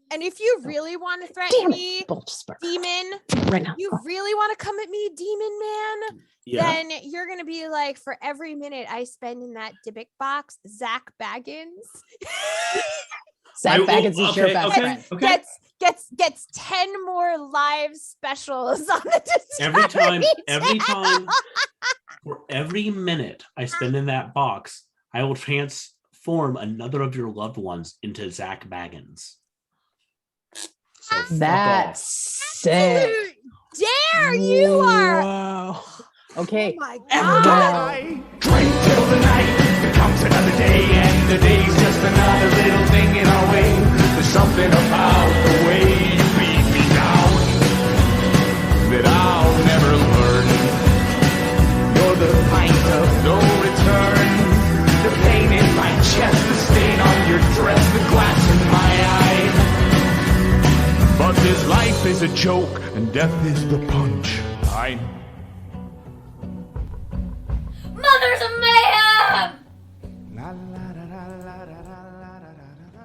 And if you really want to threaten me, demon, right now. You really want to come at me, demon man? Yeah. Then you're going to be like, for every minute I spend in that Dybbuk box, Zak Bagans. Zak Bagans is your best friend. Okay. Gets 10 more live specials on the Discovery every time, for every minute I spend in that box, I will transform another of your loved ones into Zak Bagans. So that's sick. Dare you are. Wow. Okay. Oh my God. Drink till the night becomes another day, and the day's just another little thing in our way. There's something about the way you beat me down that I'll never learn. You're the pint of no return, the pain in my chest, the stain on your dress, the glass in my eye. But this life is a joke, and death is the punch. Mothers of Mayhem!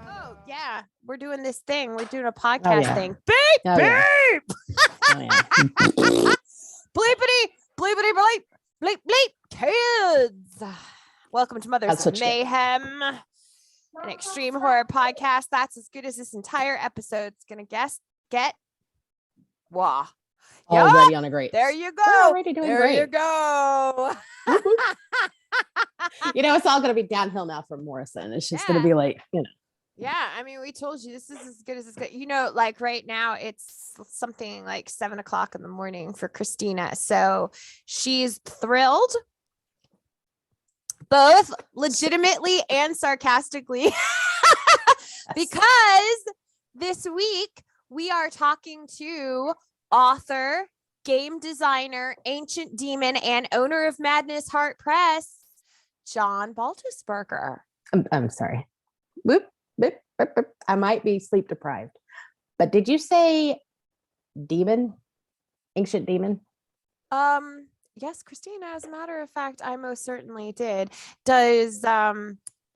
Oh, yeah. We're doing this thing. We're doing a podcast thing. Beep, beep! Bleepity, bleepity, bleep, bleep, bleep, kids. Welcome to Mothers of Mayhem, an extreme horror podcast that's as good as this entire episode's gonna get. Wow. Already on a great. There you go. We're already doing great. You go. It's all going to be downhill now from Morrison. It's just going to be like, Yeah, I mean, we told you this is as good as it's good. Like right now, it's something like 7:00 in the morning for Christina. So she's thrilled, both legitimately and sarcastically, because this week we are talking to author, game designer, ancient demon, and owner of Madness Heart Press, John Baltisberger. I'm sorry. Whoop, boop, boop, boop. I might be sleep deprived, but did you say demon? Ancient demon? Yes, Christina, as a matter of fact, I most certainly did. Does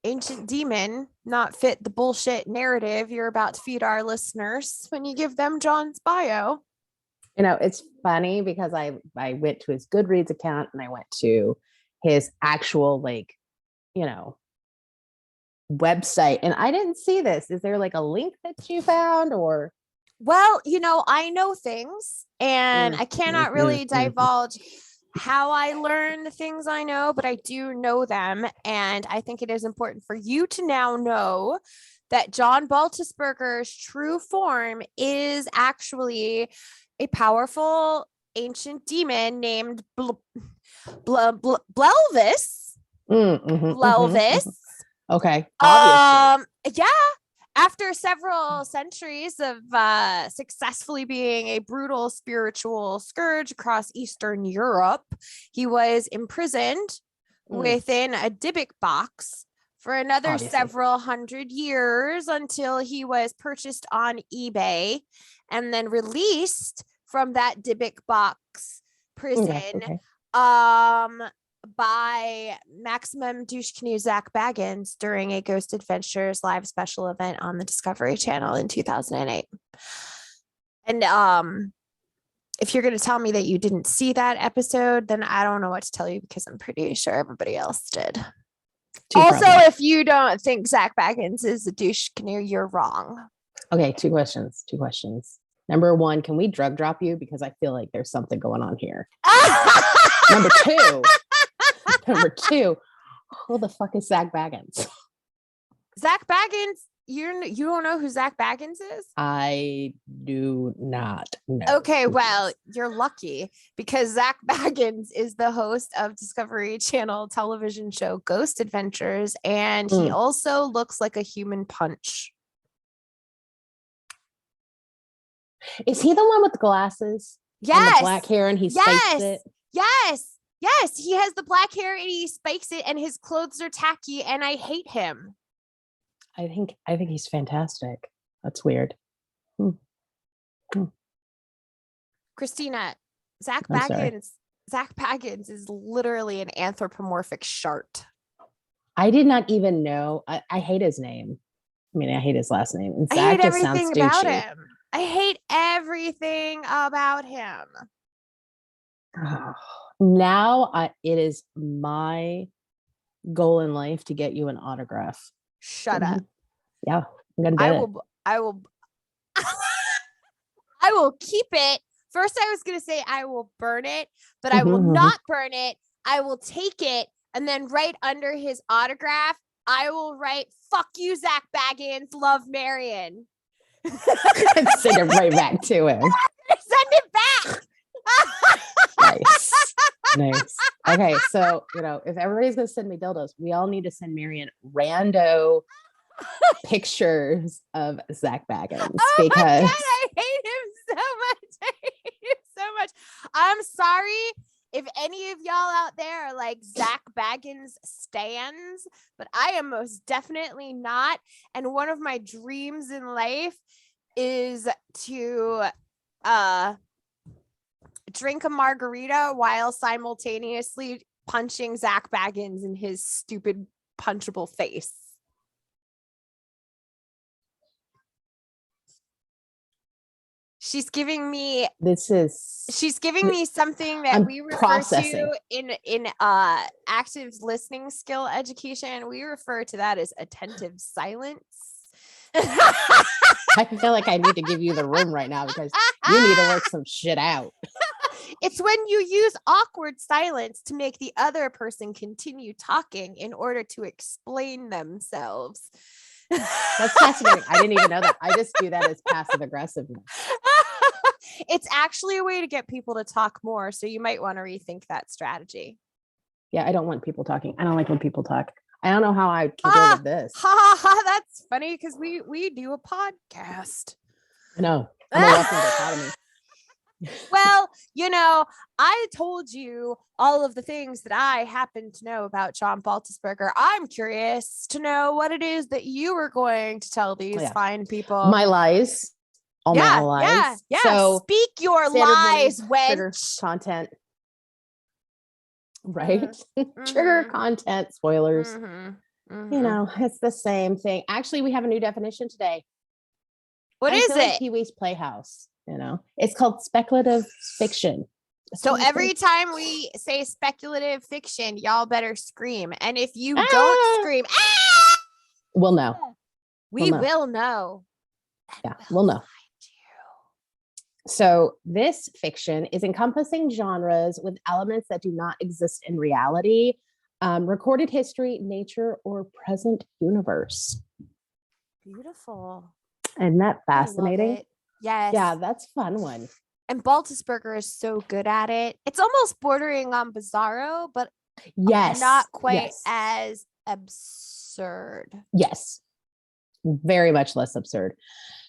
ancient demon not fit the bullshit narrative you're about to feed our listeners when you give them John's bio? It's funny because I went to his Goodreads account and I went to his actual website, and I didn't see this. Is there like a link that you found, or? Well, I know things, and I cannot really divulge how I learned the things I know, but I do know them, and I think it is important for you to now know that John Baltisberger's true form is actually a powerful ancient demon named Blelvis. Blelvis. Okay. Obviously. Yeah. After several centuries of successfully being a brutal spiritual scourge across Eastern Europe, he was imprisoned within a Dybbuk box for another several hundred years until he was purchased on eBay and then released from that Dybbuk box prison by Maximum Douche Canoe Zak Bagans during a Ghost Adventures live special event on the Discovery Channel in 2008. And if you're going to tell me that you didn't see that episode, then I don't know what to tell you, because I'm pretty sure everybody else did. If you don't think Zak Bagans is a douche canoe, you're wrong. Okay, two questions. Number one, can we drug drop you? Because I feel like there's something going on here. Number two, who the fuck is Zak Bagans? Zak Bagans, you don't know who Zak Bagans is? I do not know. Okay, well, you're lucky, because Zak Bagans is the host of Discovery Channel television show Ghost Adventures, and he also looks like a human punch. Is he the one with the glasses? Yes. And the black hair, and he spikes it? Yes. He has the black hair and he spikes it, and his clothes are tacky, and I hate him. I think he's fantastic. That's weird. Christina, Zak Bagans is literally an anthropomorphic shark. I did not even know. I hate his name. I mean, I hate his last name. And I Zach hate just sounds everything about douchey. him. I hate everything about him. Oh, now it is my goal in life to get you an autograph. Shut up. Yeah, I'm gonna get it. I will I will keep it. First, I was gonna say I will burn it, but I will not burn it. I will take it, and then right under his autograph, I will write "Fuck you, Zak Bagans, love Marian." And send it right back to him. Send it back. Nice. Okay, so if everybody's gonna send me dildos, we all need to send Marian rando pictures of Zak Bagans Oh because my God, I hate him so much. I hate him so much. I'm sorry if any of y'all out there are like Zak Bagans stans, but I am most definitely not. And one of my dreams in life is to drink a margarita while simultaneously punching Zak Bagans in his stupid punchable face. She's giving me something that I'm we refer processing. to in active listening skill education. We refer to that as attentive silence. I feel like I need to give you the room right now because you need to work some shit out. It's when you use awkward silence to make the other person continue talking in order to explain themselves. That's fascinating. I didn't even know that. I just do that as passive aggressiveness. It's actually a way to get people to talk more. So you might want to rethink that strategy. Yeah, I don't want people talking. I don't like when people talk. I don't know how I get rid of this. Ha ha ha! That's funny because we do a podcast. No, I'm a walking dichotomy. Well, I told you all of the things that I happen to know about John Baltisberger. I'm curious to know what it is that you were going to tell these fine people. My lies. All my lies. Yeah. So, speak your lies, trigger wench. content. Right? Trigger content, spoilers. It's the same thing. Actually, we have a new definition today. What is feel it? Like Pee-wee's Playhouse. It's called speculative fiction. So every time we say speculative fiction, y'all better scream. And if you don't scream, we'll know. We will know. Yeah, we'll know. So this fiction is encompassing genres with elements that do not exist in reality, recorded history, nature, or present universe. Beautiful. Isn't that fascinating? Yes. Yeah, that's a fun one. And Baltisberger is so good at it. It's almost bordering on bizarro, but not quite as absurd. Yes. Very much less absurd.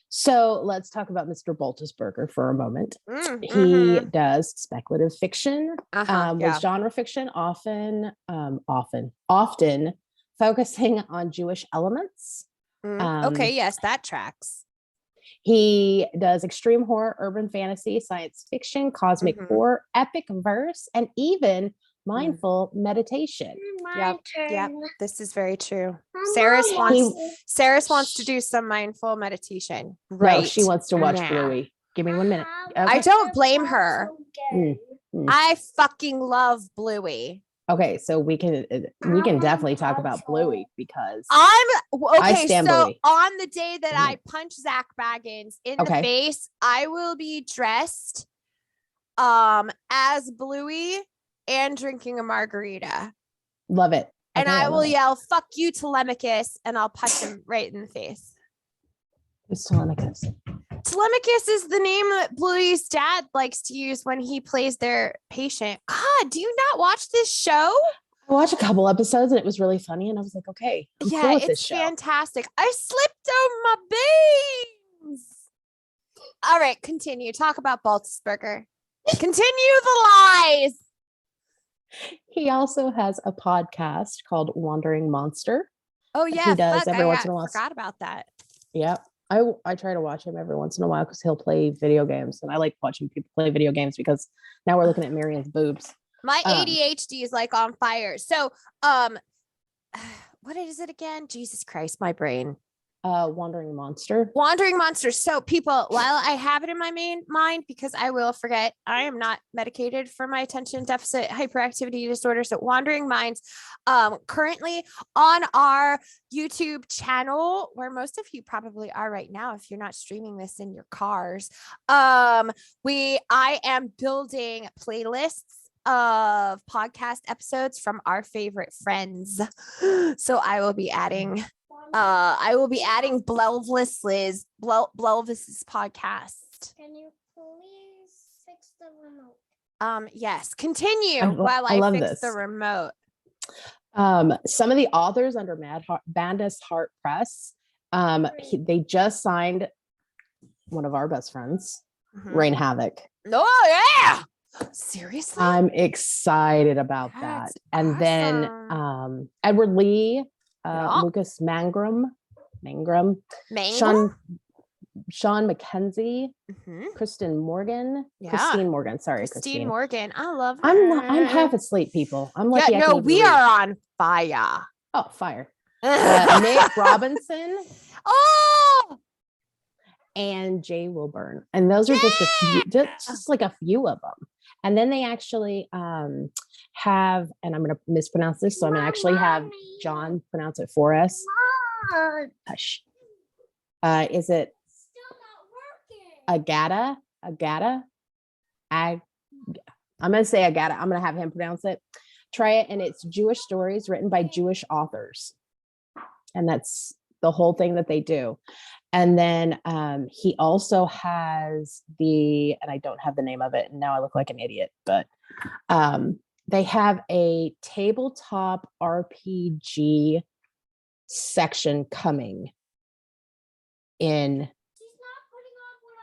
So let's talk about Mr. Baltisberger for a moment. He does speculative fiction, with genre fiction often focusing on Jewish elements. Okay, yes, that tracks. He does extreme horror, urban fantasy, science fiction, cosmic horror, epic verse, and even mindful meditation. Yep. This is very true. Saris wants to do some mindful meditation. Right. No, she wants to watch Bluey. Give me 1 minute. Okay. I don't blame her. I fucking love Bluey. Okay, so we can definitely talk about Bluey because I stand Bluey. On the day that I punch Zak Bagans in the face, I will be dressed as Bluey and drinking a margarita. Love it. And I will yell, "Fuck you, Telemachus," and I'll punch him right in the face. Who's Telemachus? Telemachus is the name that Bluey's dad likes to use when he plays their patient. God, do you not watch this show? I watched a couple episodes and it was really funny. And I was like, okay, I'm cool with this show. Fantastic. I slipped on my beans. All right, continue. Talk about Baltisberger. Continue the lies. He also has a podcast called Wandering Monster. Oh, yeah. He does every once in a while. I forgot about that. Yep. I try to watch him every once in a while because he'll play video games. And I like watching people play video games because now we're looking at Marian's boobs. My ADHD is like on fire. So, what is it again? Jesus Christ, my brain. Wandering Monster. Wandering Monster. So people, while I have it in my main mind, because I will forget, I am not medicated for my attention deficit hyperactivity disorder. So Wandering Minds, currently on our YouTube channel, where most of you probably are right now, if you're not streaming this in your cars. I am building playlists of podcast episodes from our favorite friends. So I will be adding Blelvis's podcast. Can you please fix the remote? Yes, continue I I love fix this. the remote. Some of the authors under Bandus Heart Press, they just signed one of our best friends, Rain Havoc. Oh yeah. Seriously? I'm excited about that. And awesome. Then Edward Lee, Lucas Mangrum, Sean McKenzie, Christine Morgan. Sorry, Christine Morgan. I love her. I'm half asleep, people. I'm like, yeah, no, we are on fire. Oh, fire. Nick Robinson. Oh, and Jay Wilburn. And those are just a few, just like a few of them. And then they actually have, and I'm going to mispronounce this, so I'm going to actually have John pronounce it for us. Hush. Is it Agata? I'm going to say Agata. I'm going to have him pronounce it. Try it. And it's Jewish stories written by Jewish authors. And that's the whole thing that they do. And then he also has and I don't have the name of it, and now I look like an idiot, but they have a tabletop RPG section coming in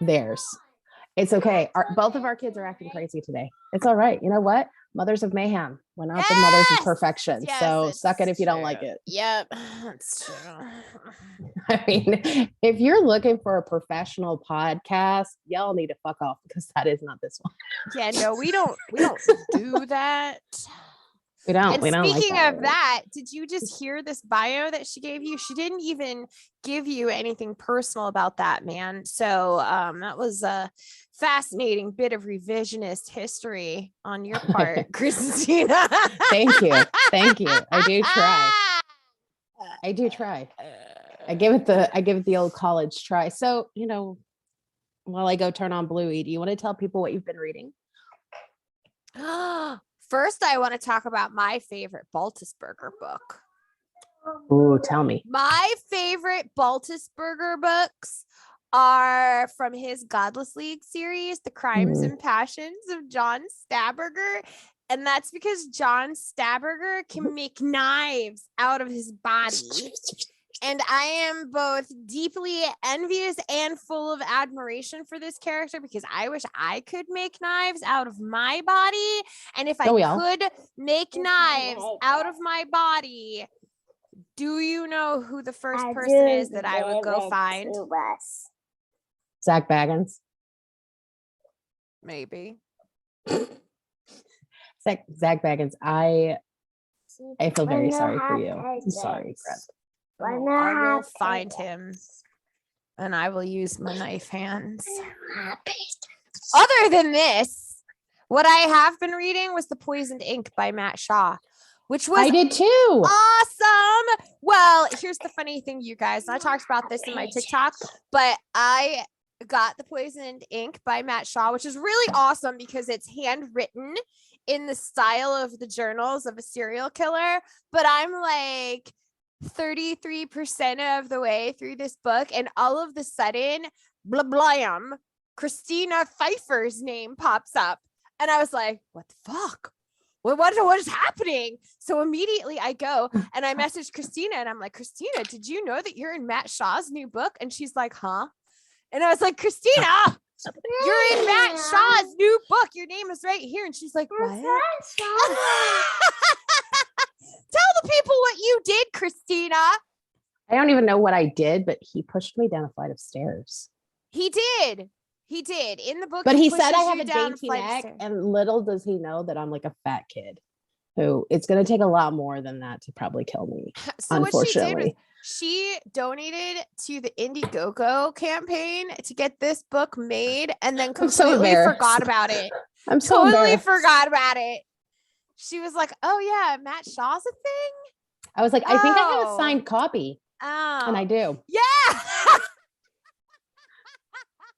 theirs. It's okay. Both of our kids are acting crazy today. It's all right. You know what? Mothers of Mayhem. We're not the mothers of perfection. Yes, so suck it if you don't like it. Yep, that's true. I mean, if you're looking for a professional podcast, y'all need to fuck off, because that is not this one. Yeah, no, we don't do that. We don't. Speaking of that, did you just hear this bio that she gave you? She didn't even give you anything personal about that, man. So that was a fascinating bit of revisionist history on your part, Christina. Thank you. I do try. I give it the old college try. So, while I go turn on Bluey, do you want to tell people what you've been reading? First, I want to talk about my favorite Baltisberger book. Ooh, tell me. My favorite Baltisberger books are from his Godless League series, The Crimes and Passions of John Stadtberger. And that's because John Stadtberger can make knives out of his body. And I am both deeply envious and full of admiration for this character, because I wish I could make knives out of my body. And if I could make knives out of my body, do you know who the first person is that I would go find? Zak Bagans. Maybe. Zak Bagans. I feel very sorry for you. I'm sorry, Brett. I will find him, and I will use my knife hands. Other than this, what I have been reading was The Poisoned Ink by Matt Shaw, which was I did too. Awesome. Well, here's the funny thing, you guys. And I talked about this in my TikTok, but I got The Poisoned Ink by Matt Shaw, which is really awesome because it's handwritten in the style of the journals of a serial killer. But I'm like 33% of the way through this book, and all of the sudden, blah blam, Christina Pfeiffer's name pops up, and I was like, "What the fuck? What is happening?" So immediately I go and I message Christina, and I'm like, "Christina, did you know that you're in Matt Shaw's new book?" And she's like, "Huh?" And I was like, "Christina, you're in Matt Shaw's new book. Your name is right here." And she's like, "What?" Tell the people what you did, Christina. I don't even know what I did, but he pushed me down a flight of stairs. He did in the book. But he said I have a dainty neck, and little does he know that I'm like a fat kid who it's going to take a lot more than that to probably kill me. So unfortunately, She donated to the Indiegogo campaign to get this book made and then completely forgot about it. I'm so totally forgot about it. She was like, oh yeah, Matt Shaw's a thing. I was like, I think I have a signed copy. Oh. And I do. Yeah.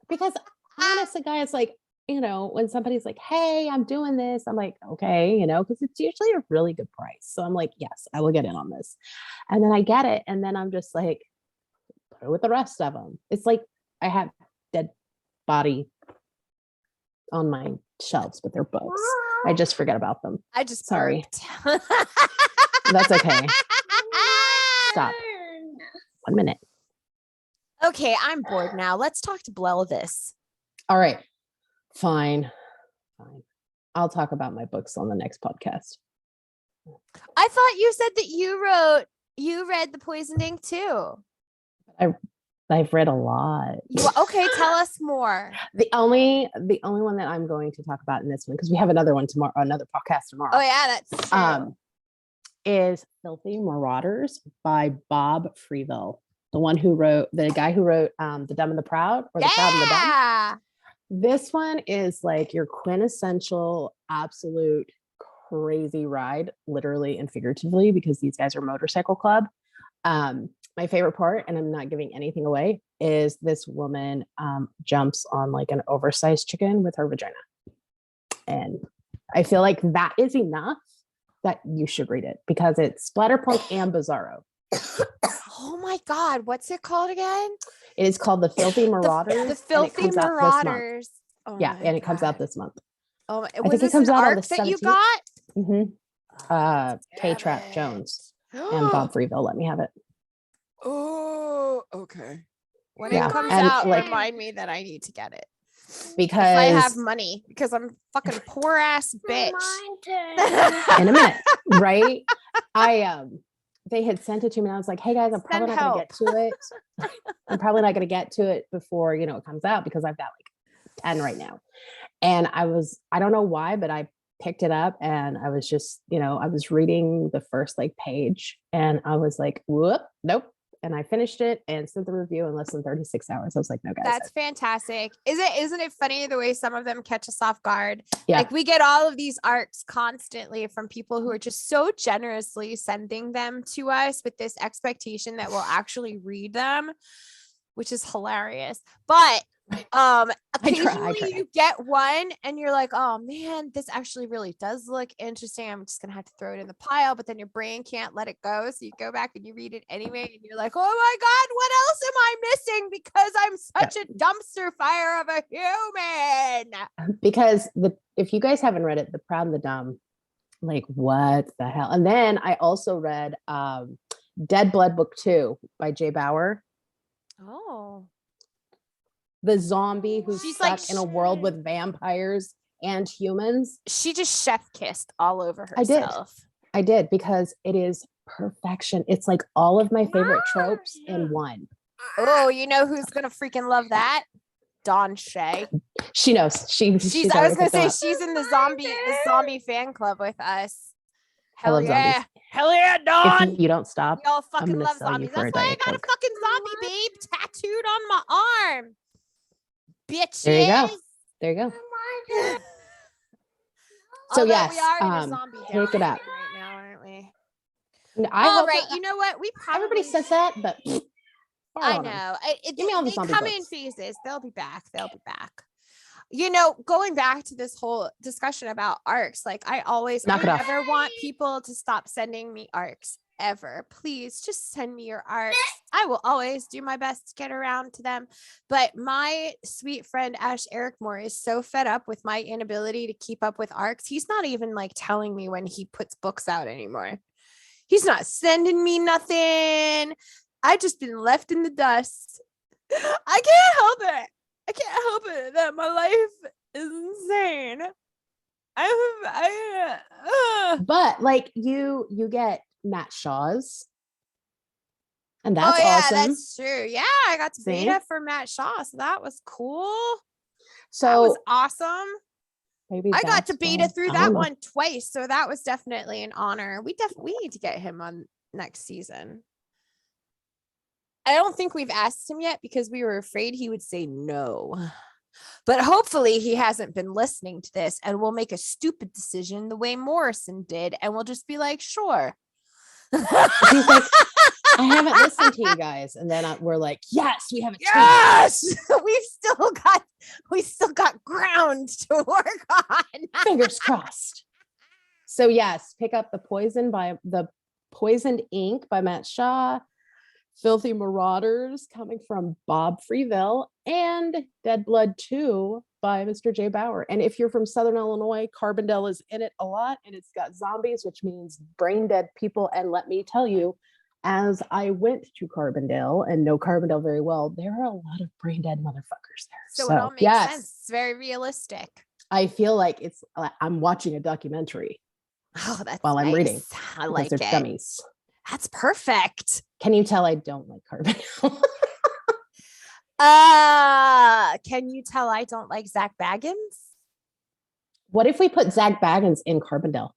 Because honestly, guys, like, you know, when somebody's like, hey, I'm doing this, I'm like, okay, you know, because it's usually a really good price. So I'm like, yes, I will get in on this. And then I get it. And then I'm just like, put it with the rest of them. It's like I have dead body on my shelves, but they're books. I just forget about them. I just sorry. That's okay. Stop. 1 minute. Okay, I'm bored now. Let's talk to Blelvis. All right. Fine. I'll talk about my books on the next podcast. I thought you said that you read The Poisoned Ink too. I've read a lot. Okay, tell us more. The only one that I'm going to talk about in this one, because we have another one tomorrow, another podcast tomorrow. Oh yeah, that's true. Is Filthy Marauders by Bob Freeville. The guy who wrote The Dumb and the Proud, or The Proud and the Dumb. This one is like your quintessential absolute crazy ride, literally and figuratively, because these guys are motorcycle club. My favorite part, and I'm not giving anything away, is this woman jumps on like an oversized chicken with her vagina. And I feel like that is enough that you should read it, because it's Splatterpunk and Bizarro. Oh my God, what's it called again? It is called The Filthy Marauders. The Filthy Marauders. Oh yeah, and it comes out this month. Oh, I think it comes out on the 17th. That you got? Mm-hmm. K-Trap Jones and Bob Freeville let me have it. Oh, okay. When it comes out, like, remind me that I need to get it. Because if I have money, because I'm a fucking poor ass bitch. In a minute, right? They had sent it to me and I was like, hey guys, I'm probably not gonna get to it. I'm probably not gonna get to it before, you know, it comes out, because I've got like 10 right now. And I don't know why, but I picked it up and I was just, you know, I was reading the first like page and I was like, whoop, nope. And I finished it and sent the review in less than 36 hours. I was like, no, guys. That's fantastic. Isn't it funny the way some of them catch us off guard? Yeah. Like we get all of these arcs constantly from people who are just so generously sending them to us with this expectation that we'll actually read them, which is hilarious. But occasionally you get one and you're like, oh man, this actually really does look interesting. I'm just gonna have to throw it in the pile, but then your brain can't let it go. So you go back and you read it anyway, and you're like, oh my God, what else am I missing? Because I'm such a dumpster fire of a human. Because if you guys haven't read it, The Proud and the Dumb, like what the hell? And then I also read Dead Blood Book 2 by Jay Bauer. Oh. The zombie who's stuck in a world with vampires and humans. She just chef kissed all over herself. I did, because it is perfection. It's like all of my favorite tropes in one. Oh, you know who's gonna freaking love that? Dawn Shay. She knows. She's I was gonna say she's in the zombie fan club with us. Hell yeah. Zombies. Hell yeah, Dawn. If you don't stop, we all fucking love sell zombies. you for That's why I got a fucking zombie babe tattooed on my arm. Bitch. There you go. There you go. So yes, we are in a zombie pick it up right now, aren't we? All right. You know what? Everybody says that, but I know. Give me all the zombie come books. in phases. They'll be back. You know, going back to this whole discussion about arcs, like I never want people to stop sending me arcs ever. Please just send me your arcs. I will always do my best to get around to them. But my sweet friend Ash Ericmore is so fed up with my inability to keep up with arcs. He's not even like telling me when he puts books out anymore. He's not sending me nothing. I just been left in the dust. I can't help it that my life is insane. But like you get Matt Shaw's, and that's awesome. That's true. Yeah, I got to beta for Matt Shaw, so that was cool. So that was awesome. Maybe I got to beta through that one twice, so that was definitely an honor. We need to get him on next season. I don't think we've asked him yet because we were afraid he would say no. But hopefully he hasn't been listening to this and we'll make a stupid decision the way Morrison did. And we'll just be like, sure. He's like, I haven't listened to you guys. And then we're like, yes, we have a yes, we still got ground to work on. Fingers crossed. So yes, pick up the Poisoned Ink by Matt Shaw, Filthy Marauders coming from Bob Freeville, and Dead Blood 2 by Mr. J. Bauer. And if you're from Southern Illinois, Carbondale is in it a lot, and it's got zombies, which means brain dead people. And let me tell you, as I went to Carbondale and know Carbondale very well, there are a lot of brain dead motherfuckers there. So it all makes sense. It's very realistic. I feel like I'm watching a documentary. Oh, that's while I'm reading. I like it. Dummies. That's perfect. Can you tell I don't like Carbondale? Can you tell I don't like Zak Bagans? What if we put Zak Bagans in Carbondale?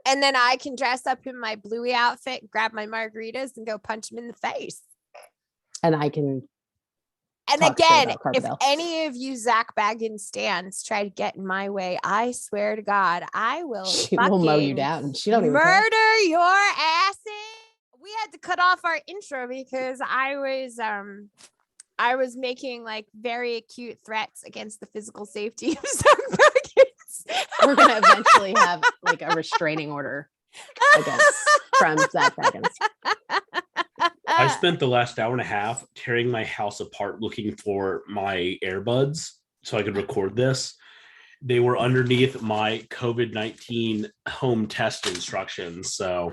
And then I can dress up in my Bluey outfit, grab my margaritas, and go punch him in the face. And I can. And again, if any of you Zak Bagans stands try to get in my way, I swear to God, I will. She will mow you down. She don't even murder your asses. We had to cut off our intro because I was making like very acute threats against the physical safety of Zak Bagans. We're gonna eventually have like a restraining order from Zak Bagans. I spent the last hour and a half tearing my house apart looking for my earbuds so I could record this. They were underneath my COVID-19 home test instructions. So,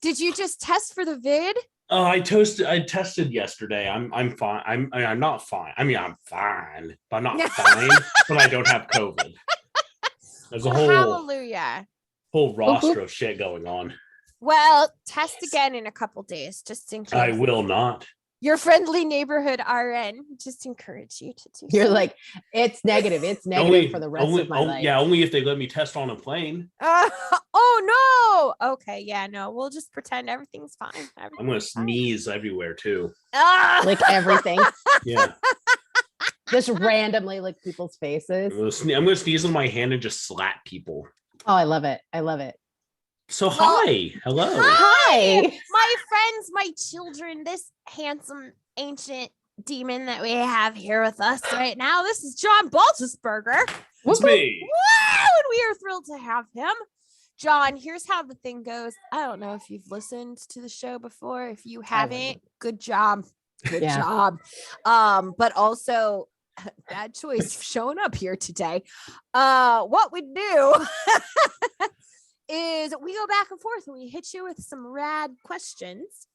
did you just test for the vid? I tested yesterday. I'm fine. I'm not fine. I mean, I'm fine, but I'm not fine. But I don't have COVID. There's a whole roster of shit going on. Well, test again in a couple days, just in case. I will not. Your friendly neighborhood RN just encourage you to do. You're like, it's negative. It's negative for the rest of my life. Yeah, only if they let me test on a plane. Oh no. Okay, yeah, no. We'll just pretend everything's fine. I'm gonna sneeze everywhere too. Like everything. Yeah. Just randomly lick people's faces. I'm gonna sneeze on my hand and just slap people. Oh, I love it. I love it. So hi. Hello. Hi. My friends, my children, this handsome ancient demon that we have here with us right now. This is John Baltisberger. It's me. Wow, and we are thrilled to have him. John, here's how the thing goes. I don't know if you've listened to the show before. If you haven't, good job. Good job. But also bad choice showing up here today. What we do is we go back and forth and we hit you with some rad questions.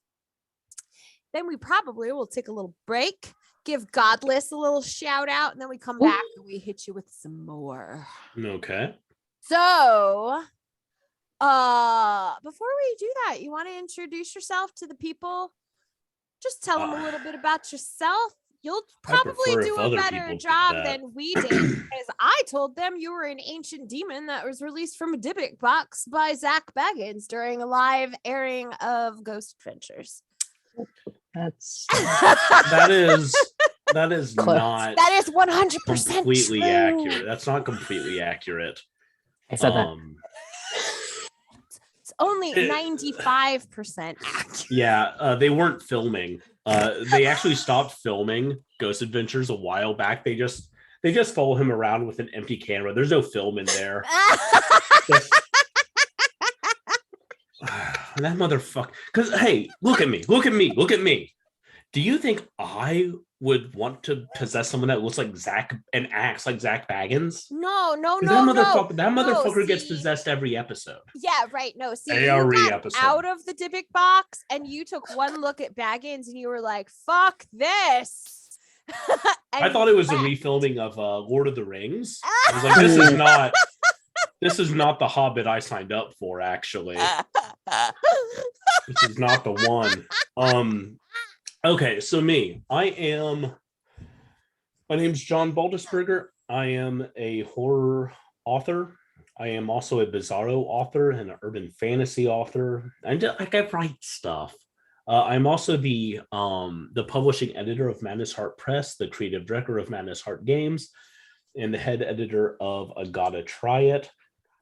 Then we probably will take a little break, give Godless a little shout out, and then we come back and we hit you with some more. Okay. So, before we do that, you want to introduce yourself to the people? Just tell them a little bit about yourself. You'll probably do a better job than we did, because I told them you were an ancient demon that was released from a Dybbuk box by Zak Bagans during a live airing of Ghost Adventures. That is not. That is 100% completely true. Accurate. That's not completely accurate. I said that. It's only 95% accurate. Yeah, they weren't filming. They actually stopped filming Ghost Adventures a while back. They just follow him around with an empty camera. There's no film in there. That motherfucker. Because hey, look at me. Do you think I would want to possess someone that looks like Zach and acts like Zak Bagans? No. That motherfucker gets possessed every episode. Yeah, right. No, see, every you got episode. Out of the Dybbuk box, and you took one look at Bagans, and you were like, "Fuck this." I thought it was a refilming of Lord of the Rings. I was like, this is not the Hobbit I signed up for. Actually, this is not the one. Okay, so my name's John Baltisberger. I am a horror author. I am also a bizarro author and an urban fantasy author. I write stuff. I'm also the publishing editor of Madness Heart Press, the creative director of Madness Heart Games, and the head editor of I Gotta Try It.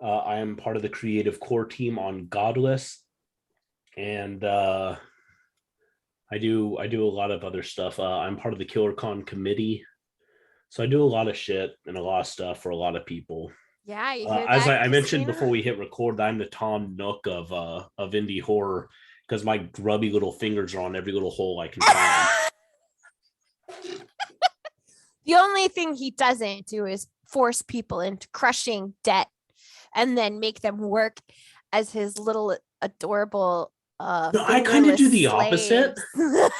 I am part of the creative core team on Godless, and I do a lot of other stuff. I'm part of the KillerCon committee, so I do a lot of shit and a lot of stuff for a lot of people. Yeah, you hear as that, I mentioned Christina? before we hit record, I'm the Tom Nook of indie horror because my grubby little fingers are on every little hole I can find. The only thing he doesn't do is force people into crushing debt and then make them work as his little adorable No, I kind of do the opposite. slaves.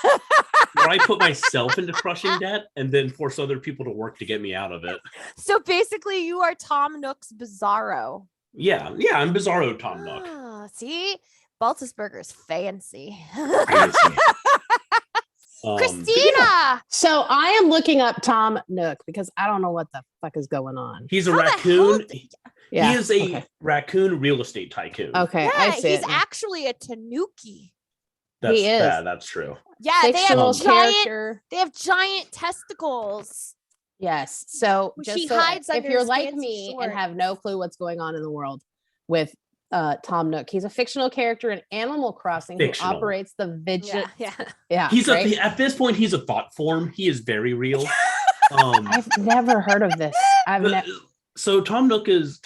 Where I put myself into crushing debt and then force other people to work to get me out of it. So basically, you are Tom Nook's Bizarro. Yeah, I'm Bizarro Tom Nook. See, Baltisberger's fancy. Christina. So I am looking up Tom Nook because I don't know what the fuck is going on. He's a raccoon. Yeah, he is a raccoon real estate tycoon. Okay, yeah, I see. He's actually a tanuki. He is. That's true. Yeah, Fictional they have giant testicles. Yes. So She just hides if under you're his like fancy me shorts. and have no clue what's going on in the world with Tom Nook, he's a fictional character in Animal Crossing who operates the vigil. Yeah. He's at this point he's a thought form. He is very real. I've never heard of this. So Tom Nook is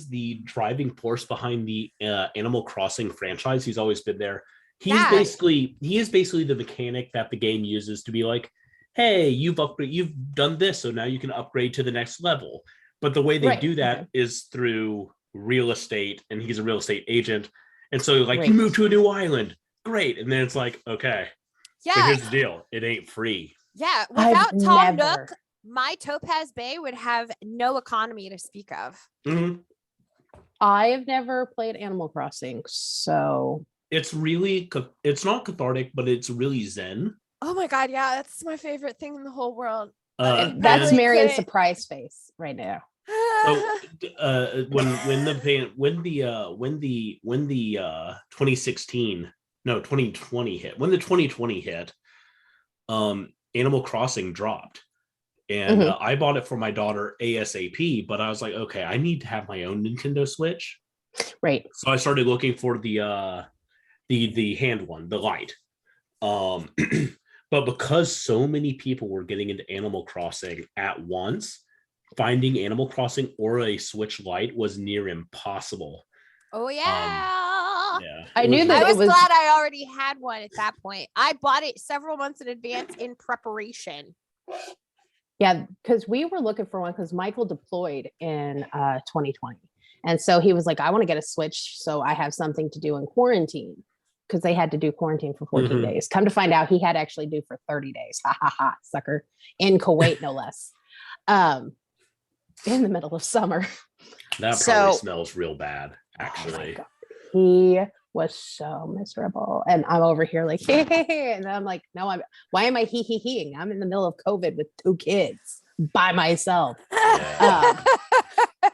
the driving force behind the Animal Crossing franchise. He's always been there. He is basically the mechanic that the game uses to be like, hey, you've done this, so now you can upgrade to the next level. But the way they do that is through real estate, and he's a real estate agent. And so like, you move to a new island, great. And then it's like, okay, but here's the deal, it ain't free. Yeah, without Tom Nook, my Topaz Bay would have no economy to speak of. Mm-hmm. I have never played Animal Crossing, so it's not cathartic, but it's really zen. Oh my god, yeah, that's my favorite thing in the whole worord. That's Marian's surprise face right now. So, when the 2020 hit, when the 2020 hit, Animal Crossing dropped, and I bought it for my daughter ASAP. But I was like, okay, I need to have my own Nintendo Switch, right? So I started looking for the hand one, the light. But because so many people were getting into Animal Crossing at once, finding Animal Crossing or a Switch Lite was near impossible. Oh yeah. I knew that. I was glad I already had one at that point. I bought it several months in advance in preparation. Yeah, because we were looking for one because Michael deployed in 2020. And so he was like, I want to get a Switch so I have something to do in quarantine, because they had to do quarantine for 14 days. Come to find out, he had actually do for 30 days. Ha ha ha, sucker. In Kuwait, no less. In the middle of summer. That probably smells real bad, actually. Oh, he was so miserable. And I'm over here like, hey. And I'm like, no, why am I he-he-heing? I'm in the middle of COVID with 2 kids by myself. Yeah.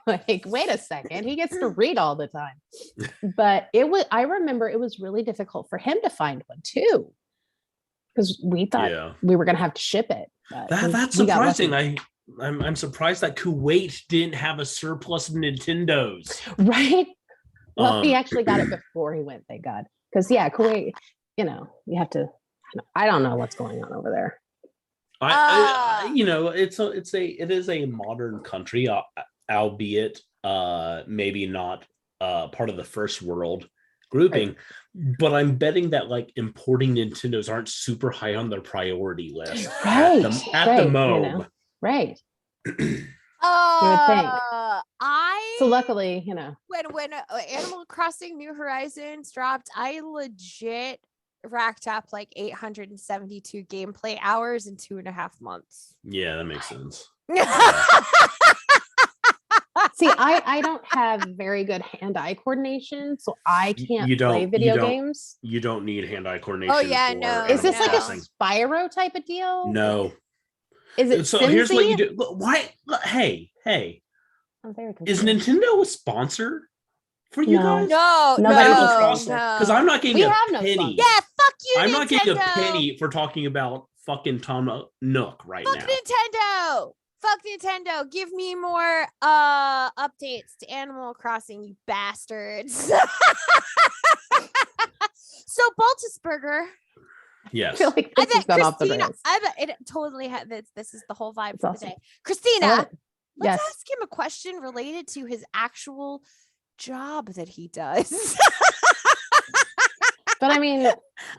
Like, wait a second, he gets to read all the time. But I remember it was really difficult for him to find one too, because we thought we were going to have to ship it. That's surprising. I'm surprised that Kuwait didn't have a surplus of Nintendos. Right. Well, he actually got it before he went, thank God. Because Kuwait, you have to, I don't know what's going on over there. It is a modern country, albeit maybe not part of the first world grouping, but I'm betting that like importing Nintendos aren't super high on their priority list at the moment. Right. So luckily, when Animal Crossing New Horizons dropped, I legit racked up like 872 gameplay hours in 2.5 months. Yeah, that makes sense. See, I don't have very good hand-eye coordination, so I can't play video games. You don't need hand-eye coordination. Oh yeah, no. Is this like a Spyro type of deal? No. Is it so? Here's what you do. Why? Hey. I'm very confused. Is Nintendo a sponsor for you guys? No, because I'm not getting a penny. Yeah, Fuck you, I'm Nintendo. not getting a penny for talking about fucking Tom Nook right Fuck now. Nintendo. Fuck Nintendo. Give me more updates to Animal Crossing, you bastards. So Baltisberger. I Yes. feel like I this has bet gone off the Christina. rails. I bet it totally had this is the whole vibe It's for awesome. the day. Christina, I love it. let's Yes. ask him a question related to his actual job that he does. But I mean,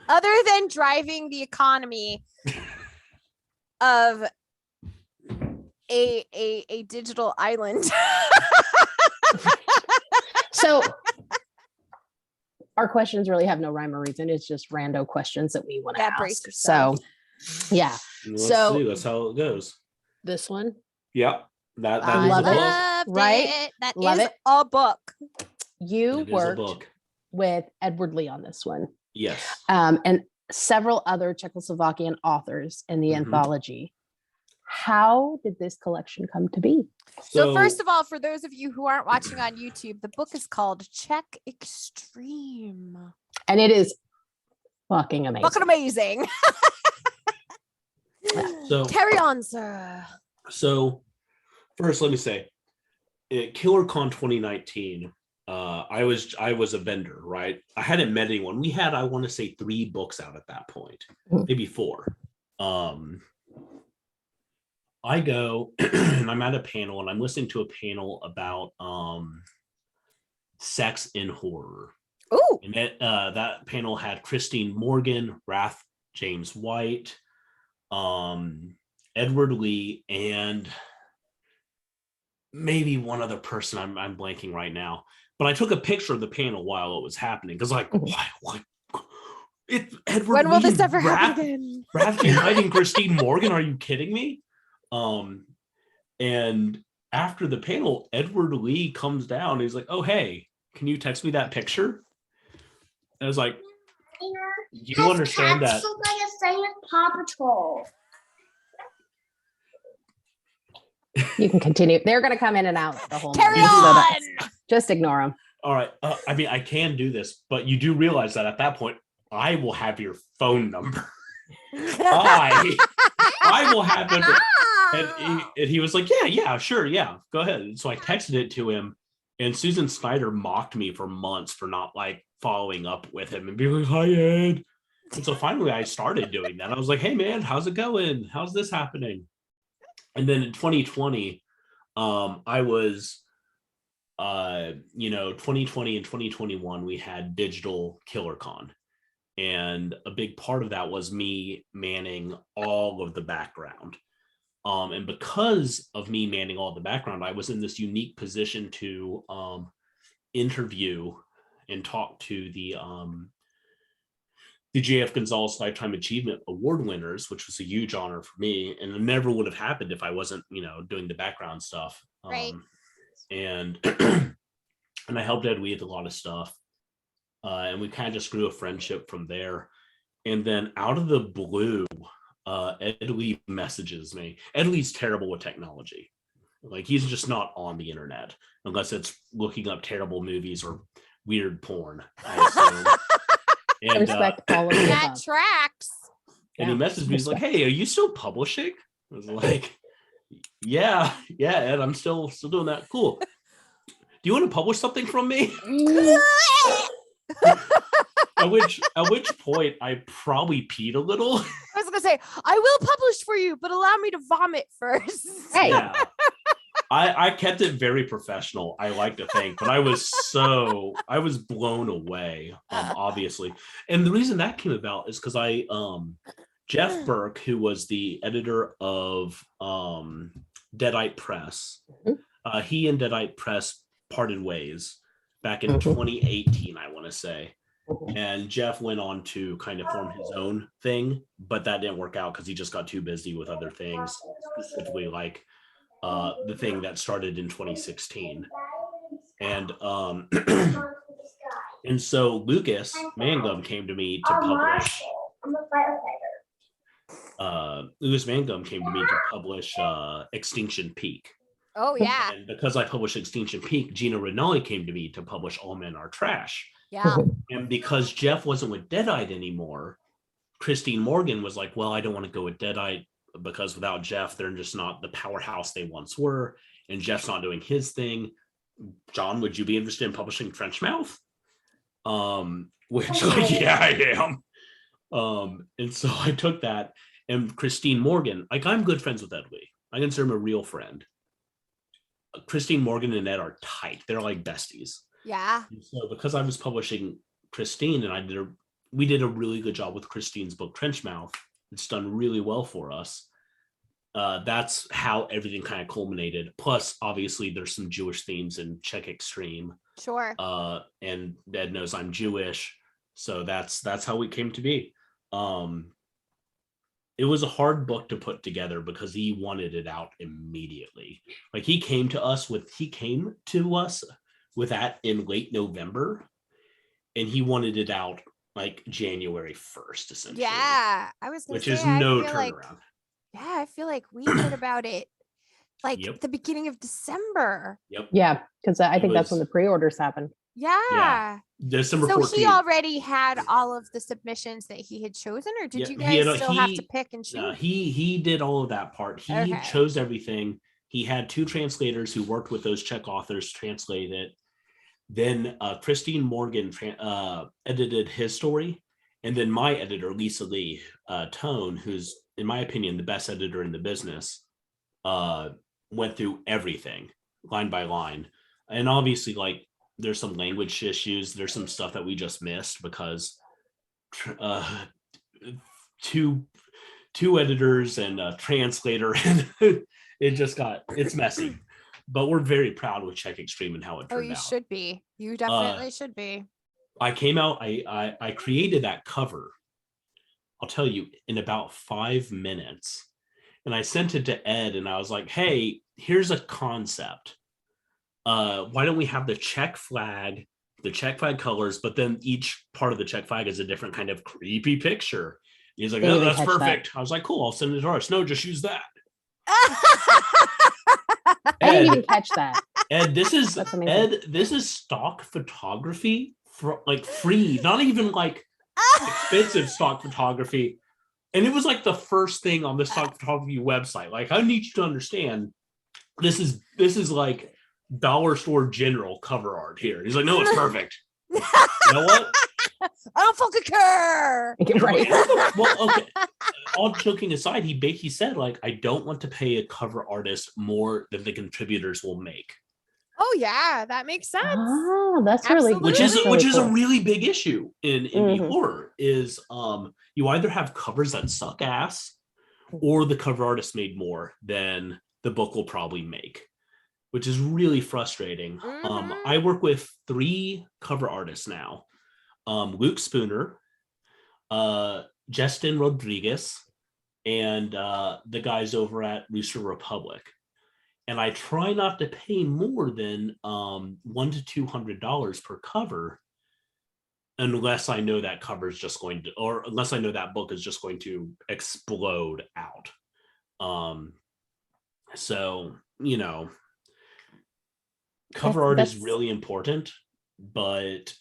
Other than driving the economy of a digital island. so our questions really have no rhyme or reason. It's just rando questions that we want to brace ask. yourself. So yeah, Let's So- see. That's how it goes. this one, Yeah. That I is love a it. book. Loved right? it. That Love is it. a book. you It is a worked book. with Edward Lee on this one, Yes. and several other Czechoslovakian authors in the Mhm. anthology. How did this collection come to be? So first of all, for those of you who aren't watching on YouTube, the book is called Czech Extreme. And it is fucking amazing. Fucking amazing. So Carry on, sir. So first, let me say, at KillerCon 2019, I was a vendor, right? I hadn't met anyone. We had, I want to say, 3 books out at that point, maybe 4. I go and I'm at a panel and I'm listening to a panel about sex in horror. Ooh. And that panel had Christine Morgan, Rath James White, Edward Lee, and maybe one other person I'm blanking right now. But I took a picture of the panel while it was happening because, like, what? It's Edward When will Lee, this ever happen again? Rath James White and Christine Morgan. Are you kidding me? And after the panel, Edward Lee comes down. And he's like, "Oh, hey, can you text me that picture?" And I was like, "You understand that?" Look like a second Paw Patrol. You can continue. They're going to come in and out the whole Carry movie, so on. just ignore them. All right. I mean, I can do this, but you do realize that at that point, I will have your phone number. I will have it. And he was like, yeah, sure. Yeah, go ahead. And so I texted it to him, and Susan Snyder mocked me for months for not like following up with him and being like, "Hi, Ed." And so finally I started doing that. I was like, "Hey man, how's it going? How's this happening?" And then in 2020, I was 2020 and 2021, we had digital KillerCon. And a big part of that was me manning all of the background. And because of me manning all the background, I was in this unique position to interview and talk to the J.F. Gonzalez Lifetime Achievement Award winners, which was a huge honor for me. And it never would have happened if I wasn't, doing the background stuff. Right. And and I helped Ed with a lot of stuff. And we kind of just grew a friendship from there. And then out of the blue, Ed Lee messages me. Ed Lee's terrible with technology. Like, he's just not on the internet unless it's looking up terrible movies or weird porn, I assume. I respect all of the That above. tracks. And he messaged me, he's like, "Hey, are you still publishing?" I was like, yeah, Ed, I'm still doing that. Cool. Do you want to publish something from me? At which point I probably peed a little. I was gonna say, I will publish for you, but allow me to vomit first. Hey. Yeah. I kept it very professional, I like to think, but I was blown away, obviously. And the reason that came about is because Jeff Burke, who was the editor of Deadite Press, he and Deadite Press parted ways back in 2018, I want to say. And Jeff went on to kind of form his own thing, but that didn't work out because he just got too busy with other things, specifically like the thing that started in 2016. And and so Lucas Mangum came to me to publish. I'm a firefighter. Lucas Mangum came to me to publish Extinction Peak. Oh yeah. And because I published Extinction Peak, Gina Rinaldi came to me to publish All Men Are Trash. Yeah. And because Jeff wasn't with Deadite anymore, Christine Morgan was like, well, I don't want to go with Deadite because without Jeff, they're just not the powerhouse they once were. And Jeff's not doing his thing. John, would you be interested in publishing Frenchmouth? Which, like, yeah, I am. And so I took that. And Christine Morgan, like, I'm good friends with Ed Lee. I consider him a real friend. Christine Morgan and Ed are tight. They're like besties. Yeah. And so because I was publishing Christine, and we did a really good job with Christine's book Trenchmouth. It's done really well for us. That's how everything kind of culminated. Plus, obviously, there's some Jewish themes in Czech Extreme. Sure. And Ed knows I'm Jewish, so that's how we came to be. It was a hard book to put together because he wanted it out immediately. Like he came to us with that in late November, and he wanted it out like January 1st, essentially. Yeah, I was gonna which say, is no I feel turnaround. I feel like we heard about it like the beginning of December. Yep. Yeah, because I think that's when the pre-orders happened. Yeah. December 14th. So he already had all of the submissions that he had chosen, or did you guys still have to pick and choose? He did all of that part. He chose everything. He had 2 translators who worked with those Czech authors to translate it. Then Christine Morgan edited his story. And then my editor, Lisa Lee Tone, who's, in my opinion, the best editor in the business, went through everything line by line. And obviously, like, there's some language issues. There's some stuff that we just missed because two editors and a translator, and it's messy. But we're very proud with Czech Extreme and how it turned out. Oh, you should be. You definitely should be. I came out, I created that cover, I'll tell you, in about 5 minutes. And I sent it to Ed and I was like, hey, here's a concept. Why don't we have the Czech flag colors, but then each part of the Czech flag is a different kind of creepy picture. He's like, oh, that's perfect. I was like, cool, I'll send it to us. No, just use that. I didn't even catch that. Ed, this is stock photography for like free, not even like expensive stock photography. And it was like the first thing on the stock photography website. Like, I need you to understand, this is like dollar store general cover art here. He's like, no, it's perfect. You know what? I don't fucking care. Right. Well, okay. All joking aside, he said, like, I don't want to pay a cover artist more than the contributors will make. Oh yeah, that makes sense. Oh, that's really Absolutely. Which is cool. a really big issue in horror is you either have covers that suck ass, or the cover artist made more than the book will probably make, which is really frustrating. I work with 3 cover artists now. Luke Spooner, Justin Rodriguez, and the guys over at Rooster Republic. And I try not to pay more than $100 to $200 per cover, unless I know that cover is just going to, or unless I know that book is just going to explode out. So, you know, cover art is really important, but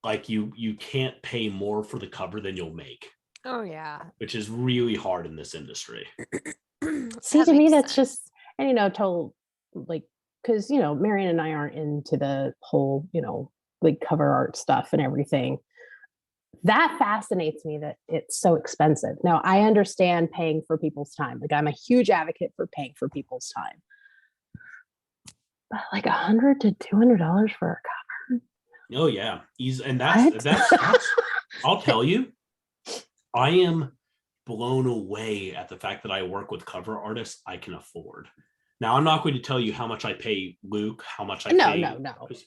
like you can't pay more for the cover than you'll make. Oh yeah, which is really hard in this industry. See, to me, that's just, and you know, total, like, because you know, Marian and I aren't into the whole, you know, like cover art stuff and everything. That fascinates me that it's so expensive. Now, I understand paying for people's time. Like, I'm a huge advocate for paying for people's time. But like $100 to $200 for a cover. Oh yeah, and that's I'll tell you, I am blown away at the fact that I work with cover artists I can afford. Now, I'm not going to tell you how much I pay Luke, how much I pay.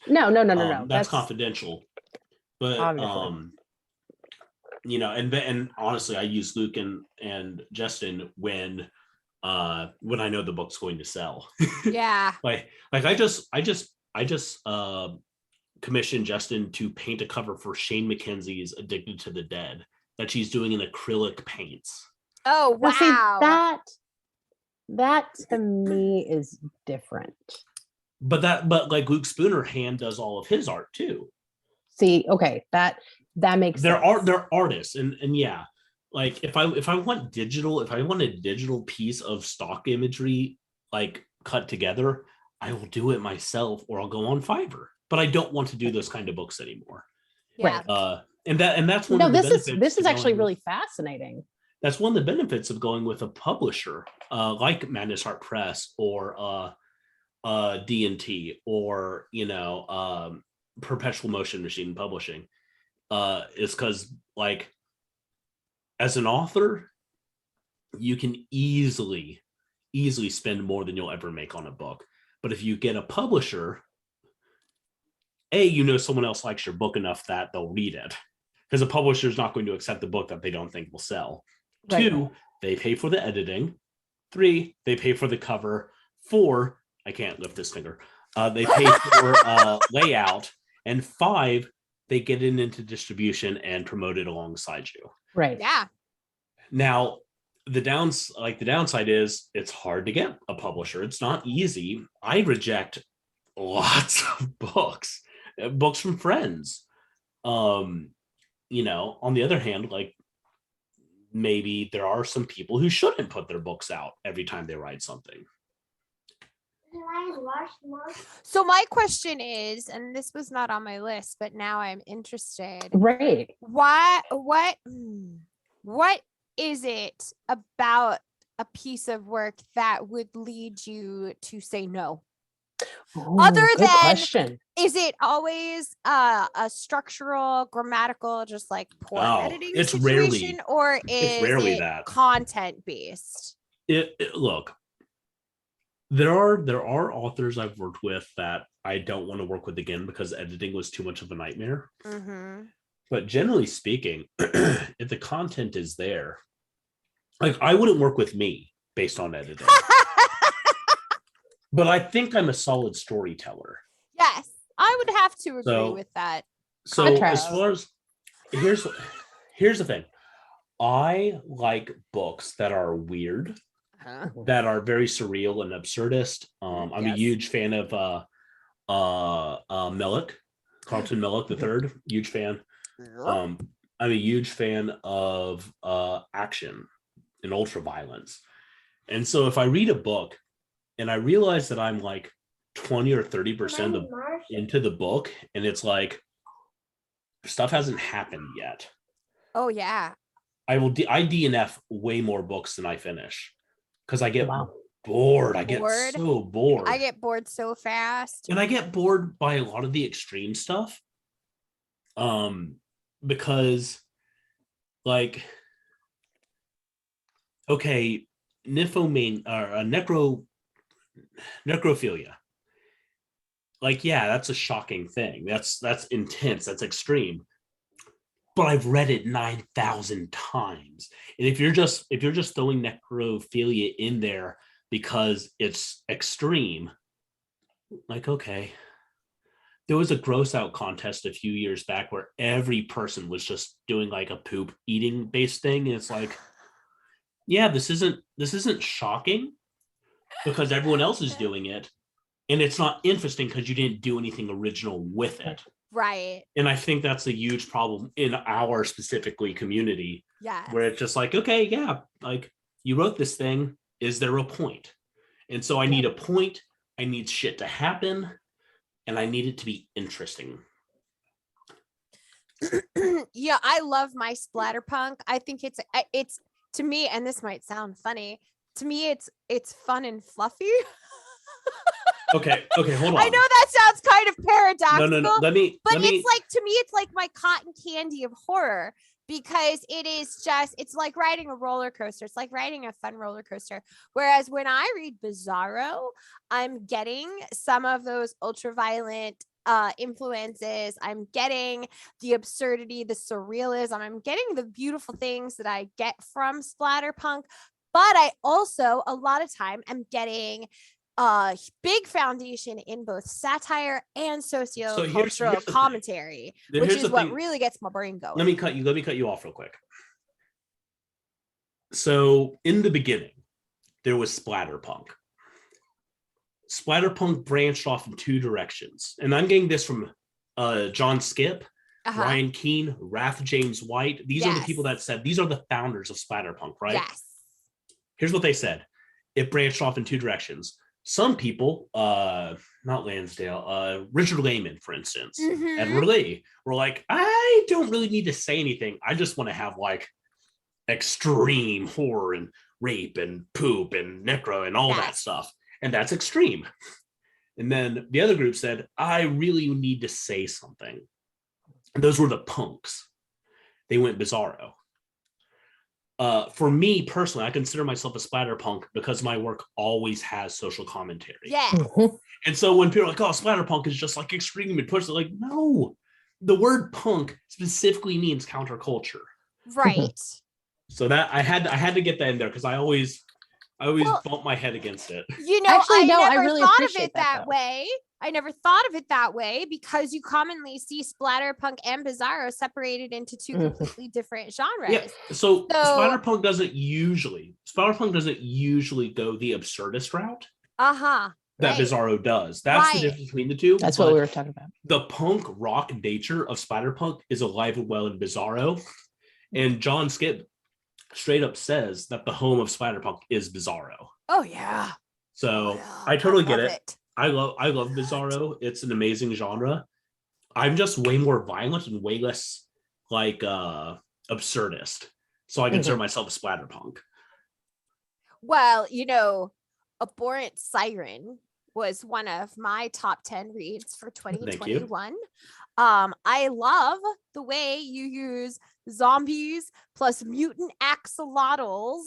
No. That's confidential. But obviously. You know, and honestly, I use Luke and Justin when I know the book's going to sell. Yeah. like I just commissioned Justin to paint a cover for Shane McKenzie's Addicted to the Dead that she's doing in acrylic paints. Oh wow. See, that to me is different. But like Luke Spooner hand does all of his art too. See, okay, that makes sense. They're artists, and yeah, like if I want a digital piece of stock imagery like cut together, I will do it myself, or I'll go on Fiverr. But I don't want to do those kind of books anymore. Yeah. And that's one of the benefits. This is actually really fascinating. That's one of the benefits of going with a publisher like Madness Art Press or D&T or Perpetual Motion Machine Publishing. Is because, like, as an author, you can easily spend more than you'll ever make on a book. But if you get a publisher, someone else likes your book enough that they'll read it, because a publisher is not going to accept the book that they don't think will sell. Right. 2, they pay for the editing. 3, they pay for the cover. 4, I can't lift this finger. They pay for layout. And 5, they get it into distribution and promote it alongside you. Right. Yeah. Now, the downside is it's hard to get a publisher. It's not easy. I reject lots of books from friends. On the other hand, like, maybe there are some people who shouldn't put their books out every time they write something. So my question is, and this was not on my list, but now I'm interested. Right. What is it about a piece of work that would lead you to say no? Ooh, Other than question. Is it always a structural, grammatical, just like poor editing situation, or is it that content based? Look, there are authors I've worked with that I don't want to work with again because editing was too much of a nightmare. Mm-hmm. But generally speaking, if the content is there, like, I wouldn't work with me based on editing. But I think I'm a solid storyteller. Yes, I would have to agree with that. So as far as here's the thing. I like books that are weird, that are very surreal and absurdist. I'm a huge fan of Mellick, Carlton Mellick III. Huge fan. I'm a huge fan of action and ultra violence. And so if I read a book and I realize that I'm like 20 or 30% into the book, and it's like stuff hasn't happened yet. Oh yeah. I DNF way more books than I finish because I get bored. I get so bored. I get bored so fast. And I get bored by a lot of the extreme stuff. Because, like, okay, necrophilia. Like, yeah, that's a shocking thing. That's intense. That's extreme. But I've read it 9,000 times. And if you're just throwing necrophilia in there because it's extreme, like, okay. There was a gross out contest a few years back where every person was just doing like a poop eating based thing. And it's like, yeah, this isn't shocking because everyone else is doing it. And it's not interesting because you didn't do anything original with it. Right. And I think that's a huge problem in our specifically community. Yeah. Where it's just like, okay, yeah, like, you wrote this thing. Is there a point? And so I need a point. I need shit to happen. And I need it to be interesting. Yeah, I love my Splatterpunk. I think it's to me, and this might sound funny, to me it's fun and fluffy. Okay, hold on. I know that sounds kind of paradoxical. No. It's like, to me, it's like my cotton candy of horror, because it's like riding a roller coaster. It's like riding a fun roller coaster. Whereas when I read Bizarro, I'm getting some of those ultra-violent influences. I'm getting the absurdity, the surrealism. I'm getting the beautiful things that I get from Splatterpunk. But I also, a lot of time, am getting big foundation in both satire and socio-cultural commentary, which is what really gets my brain going. Let me cut you off real quick. So in the beginning, there was Splatterpunk. Splatterpunk branched off in two directions, and I'm getting this from John Skip, Ryan Keene, Wrath James White. These are the people that said, these are the founders of Splatterpunk, right? Yes. Here's what they said. It branched off in two directions. Some people, not Lansdale, Richard Lehman, for instance, Edward Lee, were like, I don't really need to say anything. I just want to have like extreme horror and rape and poop and necro and all that stuff. And that's extreme. And then the other group said, I really need to say something. And those were the punks. They went bizarro. For me personally, I consider myself a splatterpunk because my work always has social commentary. Yeah. And so when people are like, oh, splatterpunk is just like extreme and push, like, no, the word punk specifically means counterculture. Right. So that I had to get that in there because I always bump my head against it. You know, actually, I never really thought of it that that way. I never thought of it that way because you commonly see splatterpunk and bizarro separated into two completely different genres. Yeah. So splatterpunk doesn't usually go the absurdist route. That bizarro does. That's the difference between the two. That's what we were talking about. The punk rock nature of splatterpunk is alive and well in bizarro, and John Skip straight up says that the home of splatterpunk is bizarro. Oh yeah. So I totally get it. I love bizarro. It's an amazing genre. I'm just way more violent and way less like absurdist. So I consider myself a splatterpunk. Well, you know, Abhorrent Siren was one of my top 10 reads for 2021. I love the way you use zombies plus mutant axolotls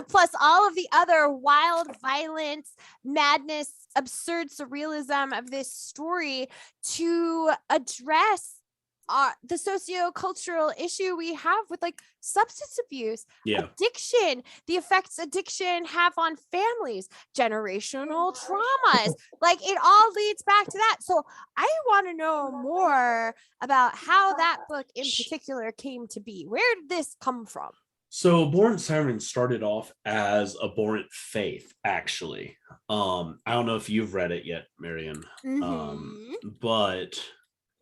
plus all of the other wild violence, madness, absurd surrealism of this story to address the socio-cultural issue we have with like substance abuse, addiction, the effects addiction have on families, generational traumas. Like it all leads back to that. So I want to know more about how that book in particular came to be. Where did this come from? So Abhorrent Siren started off as Abhorrent Faith, actually. I don't know if you've read it yet, Marian, but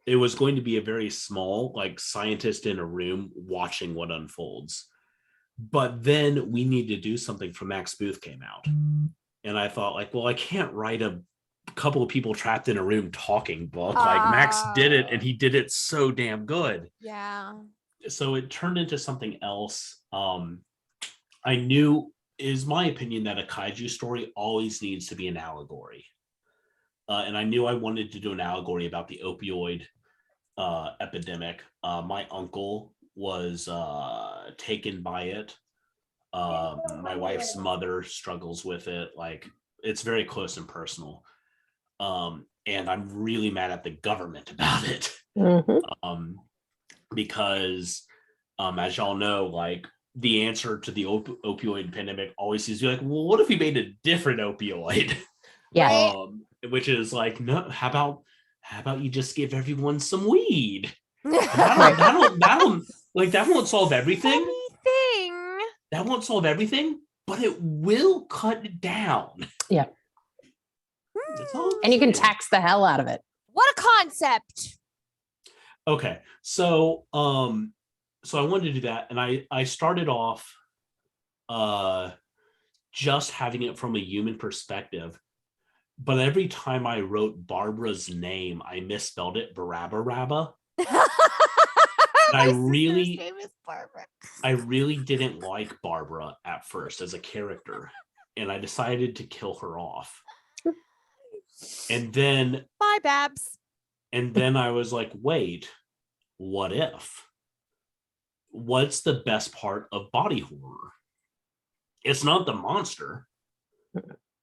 it was going to be a very small, like, scientist in a room watching what unfolds. But then We Need to Do Something from Max Booth came out. And I thought, like, well, I can't write a couple of people trapped in a room talking book. Like, Max did it, and he did it so damn good. Yeah. So it turned into something else. I knew, is my opinion, that a kaiju story always needs to be an allegory. And I knew I wanted to do an allegory about the opioid epidemic. My uncle was taken by it. My wife's mother struggles with it. Like, it's very close and personal. And I'm really mad at the government about it. Because as y'all know, like, the answer to the opioid pandemic always seems to be like, well, what if we made a different opioid? Yeah. Which is like, no, how about you just give everyone some weed? That won't solve everything. That won't solve everything, but it will cut it down. Yeah. And you can tax the hell out of it. What a concept. Okay. So I wanted to do that, and I started off just having it from a human perspective. But every time I wrote Barbara's name, I misspelled it Barabba. I really didn't like Barbara at first as a character, and I decided to kill her off. And then bye, Babs. And then I was like, wait, what if? What's the best part of body horror? It's not the monster.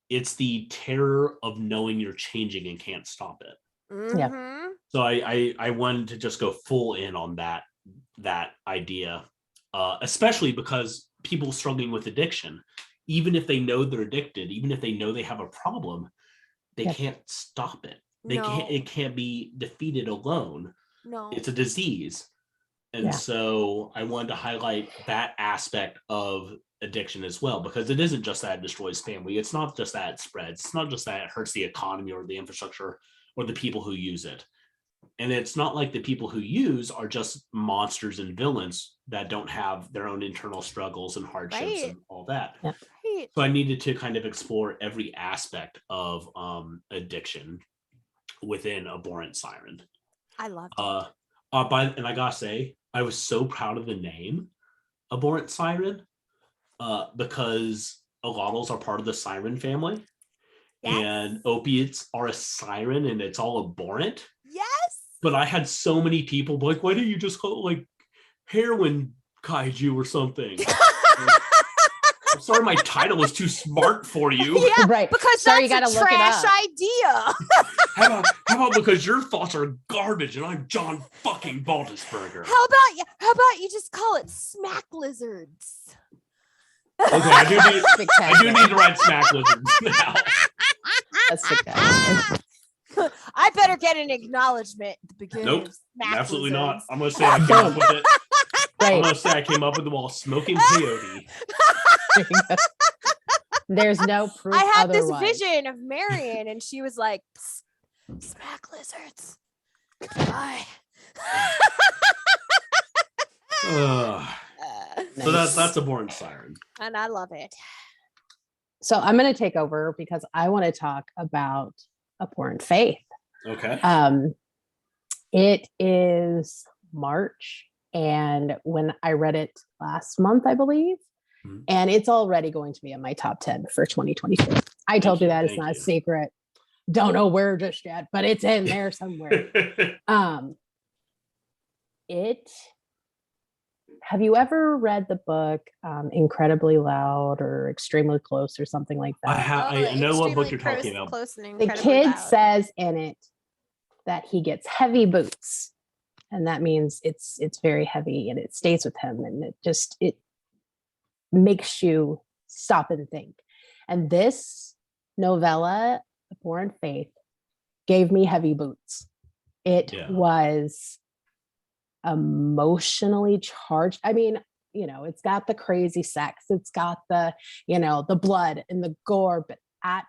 It's the terror of knowing you're changing and can't stop it. Yeah. So I wanted to just go full in on that idea, especially because people struggling with addiction, even if they know they're addicted, even if they know they have a problem, they can't stop it. It can't be defeated alone. No, it's a disease. And so I wanted to highlight that aspect of addiction as well, because it isn't just that it destroys family. It's not just that it spreads. It's not just that it hurts the economy or the infrastructure or the people who use it. And it's not like the people who use are just monsters and villains that don't have their own internal struggles and hardships and all that. Yeah. Right. So I needed to kind of explore every aspect of addiction within Abhorrent Siren. I loved it. And I gotta say, I was so proud of the name Abhorrent Siren because alotls are part of the siren family. Yes. And opiates are a siren and it's all abhorrent. Yes. But I had so many people like, why don't you just call it like heroin kaiju or something? I'm sorry, my title was too smart for you. Yeah, right. Because Sorry, that's you a gotta trash look idea. How about because your thoughts are garbage and I'm John fucking Baltisberger? How about you just call it smack lizards? Okay, I do need to write smack lizards now. That's spectacular. I better get an acknowledgement at the beginning. Nope, of smack absolutely lizards. not. I'm gonna say I came up with it. Right. I'm gonna say I came up with it while smoking peyote. There's no proof. I had otherwise. this vision of Marian, and she was like, "Smack lizards." Bye. So that's Abhorrent Siren. And I love it. So I'm going to take over because I want to talk about Abhorrent Faith. Okay. It is March, and when I read it last month, I believe, and it's already going to be in my top 10 for 2024. I told you that it's not a secret. Don't know where just yet, but it's in there somewhere. Have you ever read the book Incredibly Loud or Extremely Close or something like that? I know what book you're talking about. The kid says in it that he gets heavy boots, and that means it's very heavy and it stays with him, and it makes you stop and think. And this novella, Abhorrent Faith, gave me heavy boots. It was emotionally charged. I mean, it's got the crazy sex, it's got the the blood and the gore, but at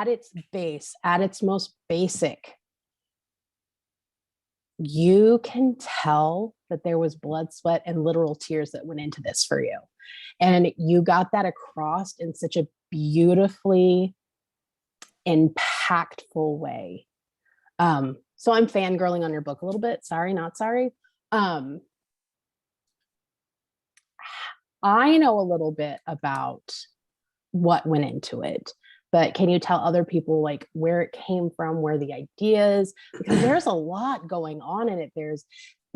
its base, at its most basic, you can tell that there was blood, sweat, and literal tears that went into this for you, and you got that across in such a beautifully impactful way. So I'm fangirling on your book a little bit. Sorry, not sorry. I know a little bit about what went into it, but can you tell other people like where it came from, where the ideas, because there's a lot going on in it. There's,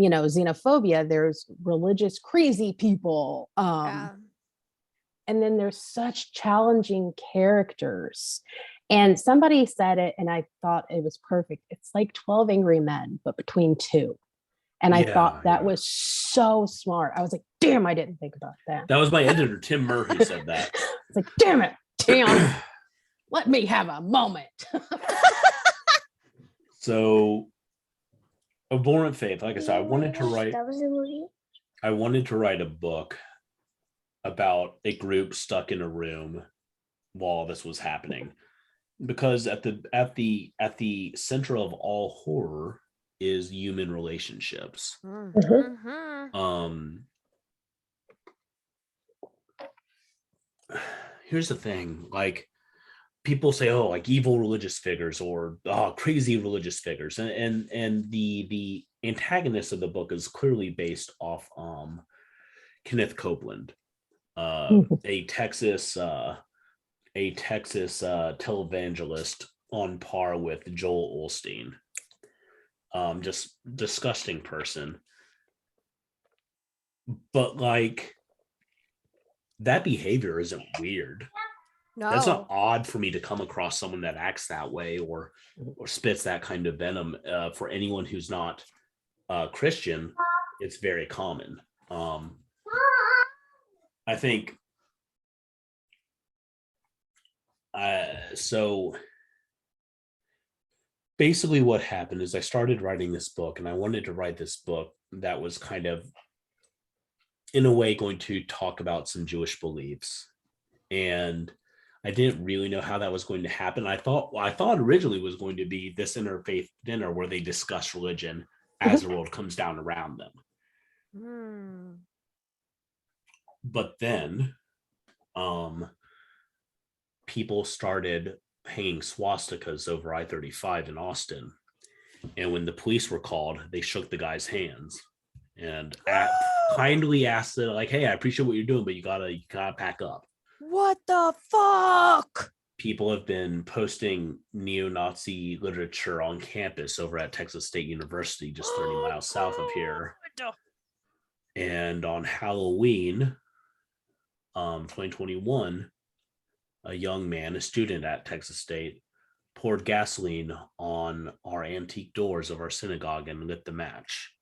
xenophobia, there's religious crazy people. And then there's such challenging characters. And somebody said it, and I thought it was perfect. It's like 12 Angry Men, but between two. And I thought that was so smart. I was like, damn, I didn't think about that. That was my editor, Tim Murr, who said that. It's like, damn it, Tim, let me have a moment. So, Abhorrent Faith, like I said, I wanted to write a book about a group stuck in a room while this was happening. Because at the center of all horror is human relationships. Here's the thing, like people say, oh, like evil religious figures or crazy religious figures, and the antagonist of the book is clearly based off Kenneth Copeland, a Texas televangelist on par with Joel Osteen. Just disgusting person. But like that behavior isn't weird. No. That's not odd for me to come across someone that acts that way or spits that kind of venom. For anyone who's not Christian, it's very common. I think so basically what happened is I started writing this book, and I wanted to write this book that was kind of in a way going to talk about some Jewish beliefs. And I didn't really know how that was going to happen. I thought originally it was going to be this interfaith dinner where they discuss religion as the world comes down around them. But then people started hanging swastikas over I-35 in Austin. And when the police were called, they shook the guy's hands and kindly asked it, like, hey, I appreciate what you're doing, but you gotta pack up. What the fuck? People have been posting neo-Nazi literature on campus over at Texas State University, just 30 miles south of here. And on Halloween, 2021, a young man, a student at Texas State, poured gasoline on our antique doors of our synagogue and lit the match.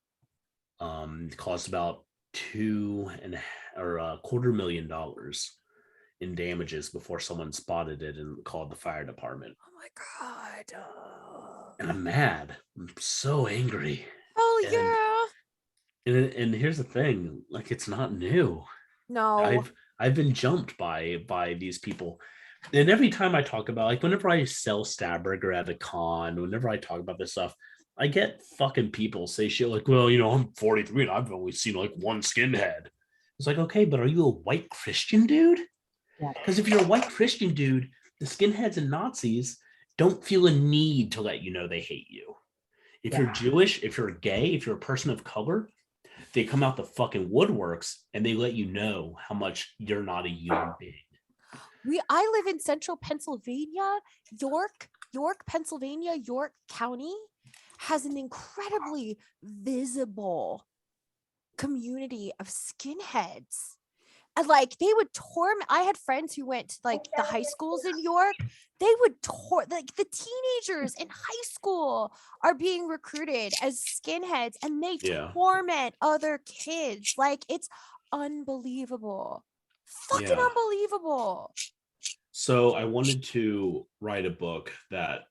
It cost about $250,000 in damages before someone spotted it and called the fire department. Oh my God. And I'm mad. I'm so angry. Oh yeah. And here's the thing, like, it's not new. No. I've been jumped by these people. And every time I talk about, like, whenever I sell Splatterpunk at a con, whenever I talk about this stuff, I get fucking people say shit like, well, you know, I'm 43 and I've only seen like one skinhead. It's like, okay, but are you a white Christian dude? Because if you're a white Christian dude, the skinheads and Nazis don't feel a need to let you know they hate you. If you're Jewish, if you're gay, if you're a person of color, they come out the fucking woodworks and they let you know how much you're not a human being. I live in central Pennsylvania. York, Pennsylvania, York County has an incredibly visible community of skinheads. And like they would torment. I had friends who went to like the high schools in York. They would like the teenagers in high school are being recruited as skinheads and they torment other kids. Like it's unbelievable. Fucking unbelievable. So I wanted to write a book that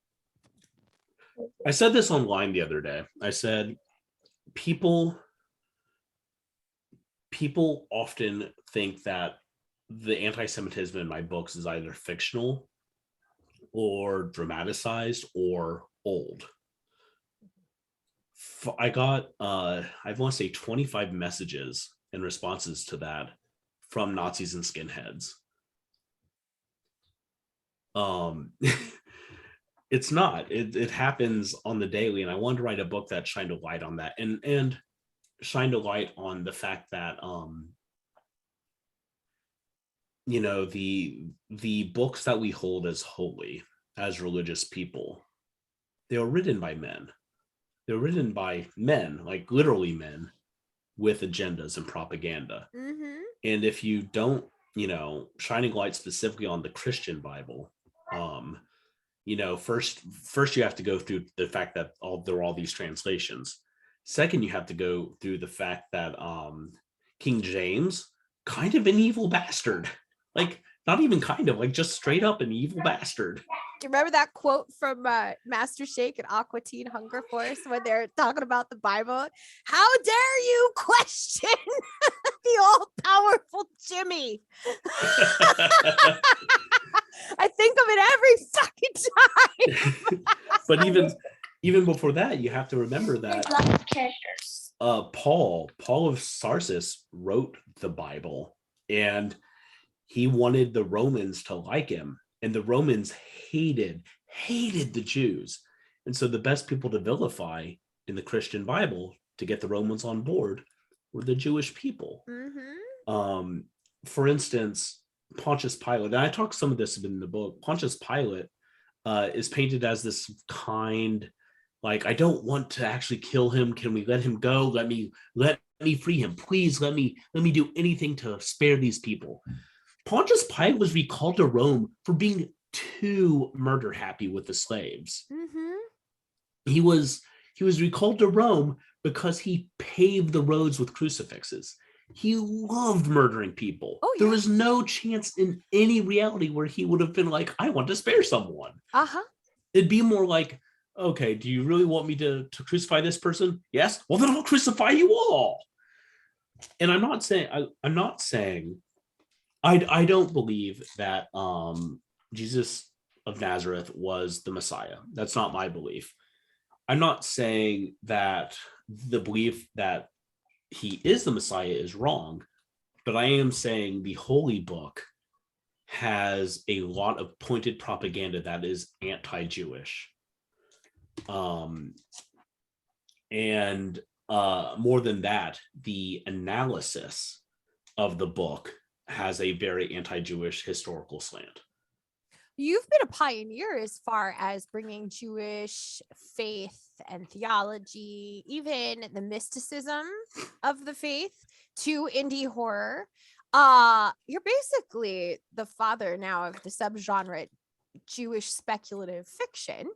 I said this online the other day. I said people often think that the anti-Semitism in my books is either fictional or dramatized or old. I got I want to say 25 messages in responses to that from Nazis and skinheads. It's not. It happens on the daily, and I wanted to write a book that shined a light on that, and shined a light on the fact that you know, the books that we hold as holy, as religious people, they were written by men. They're written by men, like literally men, with agendas and propaganda. Mm-hmm. And if you don't, you know, shining light specifically on the Christian Bible, you know, first you have to go through the fact that there are all these translations. Second, you have to go through the fact that King James, kind of an evil bastard. Like, not even kind of, like, just straight up an evil bastard. Do you remember that quote from Master Shake and Aqua Teen Hunger Force when they're talking about the Bible? How dare you question the all-powerful Jimmy? I think of it every fucking time. But even before that, you have to remember that Paul of Tarsus wrote the Bible, and he wanted the Romans to like him, and the Romans hated the Jews. And so the best people to vilify in the Christian Bible to get the Romans on board were the Jewish people. Mm-hmm. For instance, Pontius Pilate, and I talk some of this in the book. Pontius Pilate is painted as this kind, like, I don't want to actually kill him. Can we let him go? Let me free him. Please let me do anything to spare these people. Pontius Pilate was recalled to Rome for being too murder happy with the slaves. Mm-hmm. He was recalled to Rome because he paved the roads with crucifixes. He loved murdering people. Oh, yeah. There was no chance in any reality where he would have been like, I want to spare someone. Uh-huh. It'd be more like, okay, do you really want me to crucify this person? Yes. Well, then I'll crucify you all. And I'm not saying I don't believe that Jesus of Nazareth was the Messiah. That's not my belief. I'm not saying that the belief that he is the Messiah is wrong, but I am saying the Holy Book has a lot of pointed propaganda that is anti-Jewish. And more than that, the analysis of the book has a very anti-Jewish historical slant. You've been a pioneer as far as bringing Jewish faith and theology, even the mysticism of the faith, to indie horror. You're basically the father now of the subgenre Jewish speculative fiction.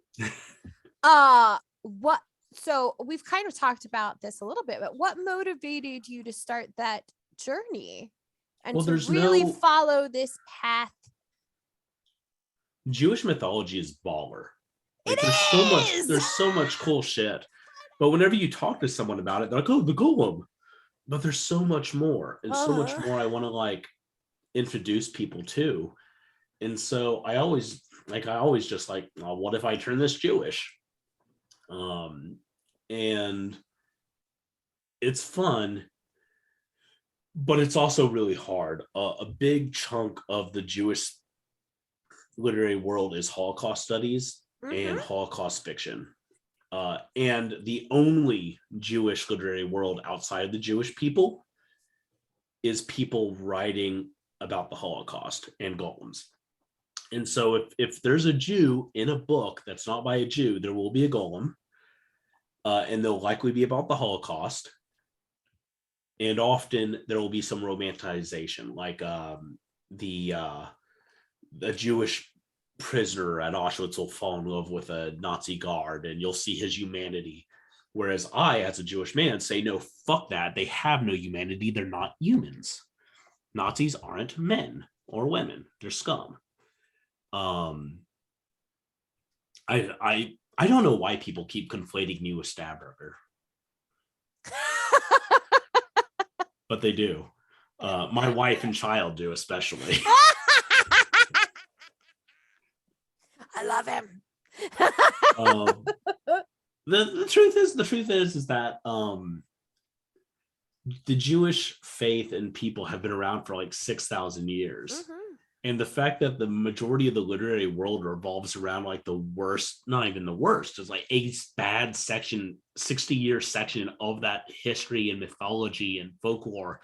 So we've kind of talked about this a little bit, but what motivated you to start that journey and to really follow this path? Jewish mythology is baller. Like, there's so much cool shit. But whenever you talk to someone about it, they're like, oh, the golem. But there's so much more. And so much more I want to like introduce people to. And so I always just like, well, what if I turn this Jewish? And it's fun, but it's also really hard. A big chunk of the Jewish literary world is Holocaust studies and Holocaust fiction. And the only Jewish literary world outside of the Jewish people is people writing about the Holocaust and golems. And so if there's a Jew in a book that's not by a Jew, there will be a golem. And they'll likely be about the Holocaust. And often there will be some romanticization, like the Jewish prisoner at Auschwitz will fall in love with a Nazi guard and you'll see his humanity. Whereas I, as a Jewish man, say, no, fuck that. They have no humanity. They're not humans. Nazis aren't men or women. They're scum. I don't know why people keep conflating me with Splatterpunk. But they do. My wife and child do, especially. I love him. The truth is that the Jewish faith and people have been around for like 6,000 years. And the fact that the majority of the literary world revolves around like the worst, not even the worst, is like a bad section, 60-year section of that history and mythology and folklore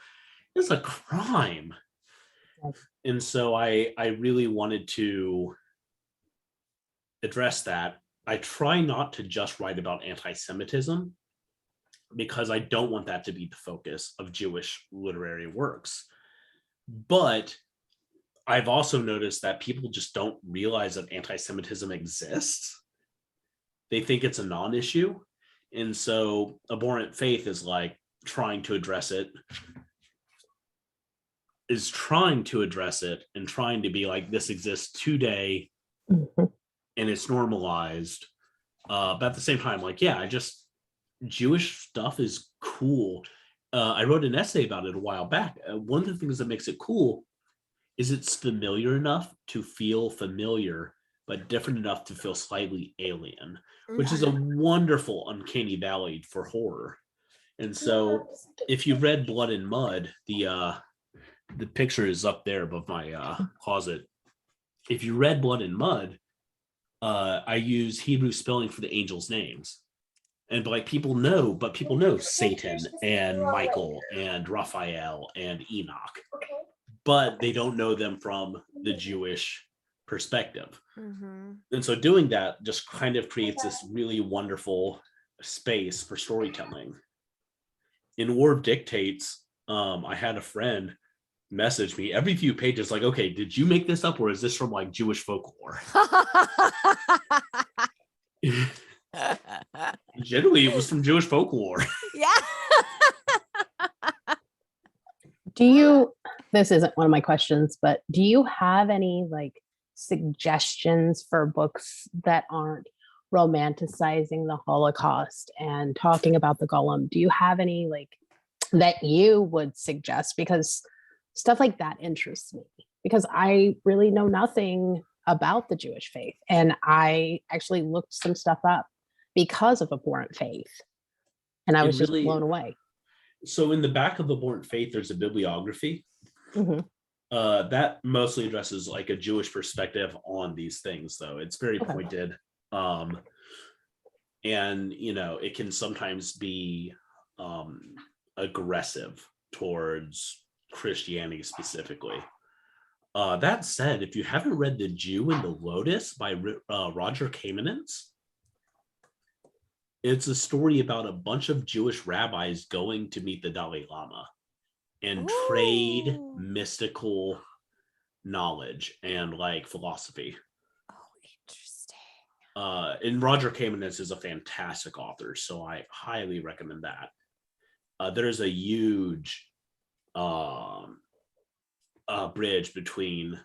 is a crime. And so I really wanted to address that. I try not to just write about anti-Semitism because I don't want that to be the focus of Jewish literary works. But I've also noticed that people just don't realize that anti-Semitism exists. They think it's a non-issue. And so abhorrent faith is like trying to address it and trying to be like, this exists today and it's normalized. But at the same time, like, yeah, Jewish stuff is cool. I wrote an essay about it a while back. One of the things that makes it cool is it's familiar enough to feel familiar, but different enough to feel slightly alien, which is a wonderful uncanny valley for horror. And so if you've read Blood and Mud, the picture is up there above my closet. If you read Blood and Mud, I use Hebrew spelling for the angels' names. And like people know Satan and Michael and Raphael and Enoch. But they don't know them from the Jewish perspective. And so doing that just kind of creates this really wonderful space for storytelling. In War of Dictates, I had a friend message me every few pages like, okay, did you make this up or is this from like Jewish folklore? Generally, it was from Jewish folklore. Yeah. This isn't one of my questions, but do you have any like suggestions for books that aren't romanticizing the Holocaust and talking about the golem? Do you have any like that you would suggest? Because stuff like that interests me because I really know nothing about the Jewish faith. And I actually looked some stuff up because of Abhorrent Faith. And I was just blown away. So in the back of Abhorrent Faith, there's a bibliography. Mm-hmm. That mostly addresses like a Jewish perspective on these things, though. It's very pointed. And, it can sometimes be aggressive towards Christianity specifically. That said, if you haven't read The Jew and the Lotus by Roger Kamenetz, it's a story about a bunch of Jewish rabbis going to meet the Dalai Lama and trade mystical knowledge and like philosophy. Oh, interesting. And Roger Kamenetz is a fantastic author, so I highly recommend that. There's a huge bridge between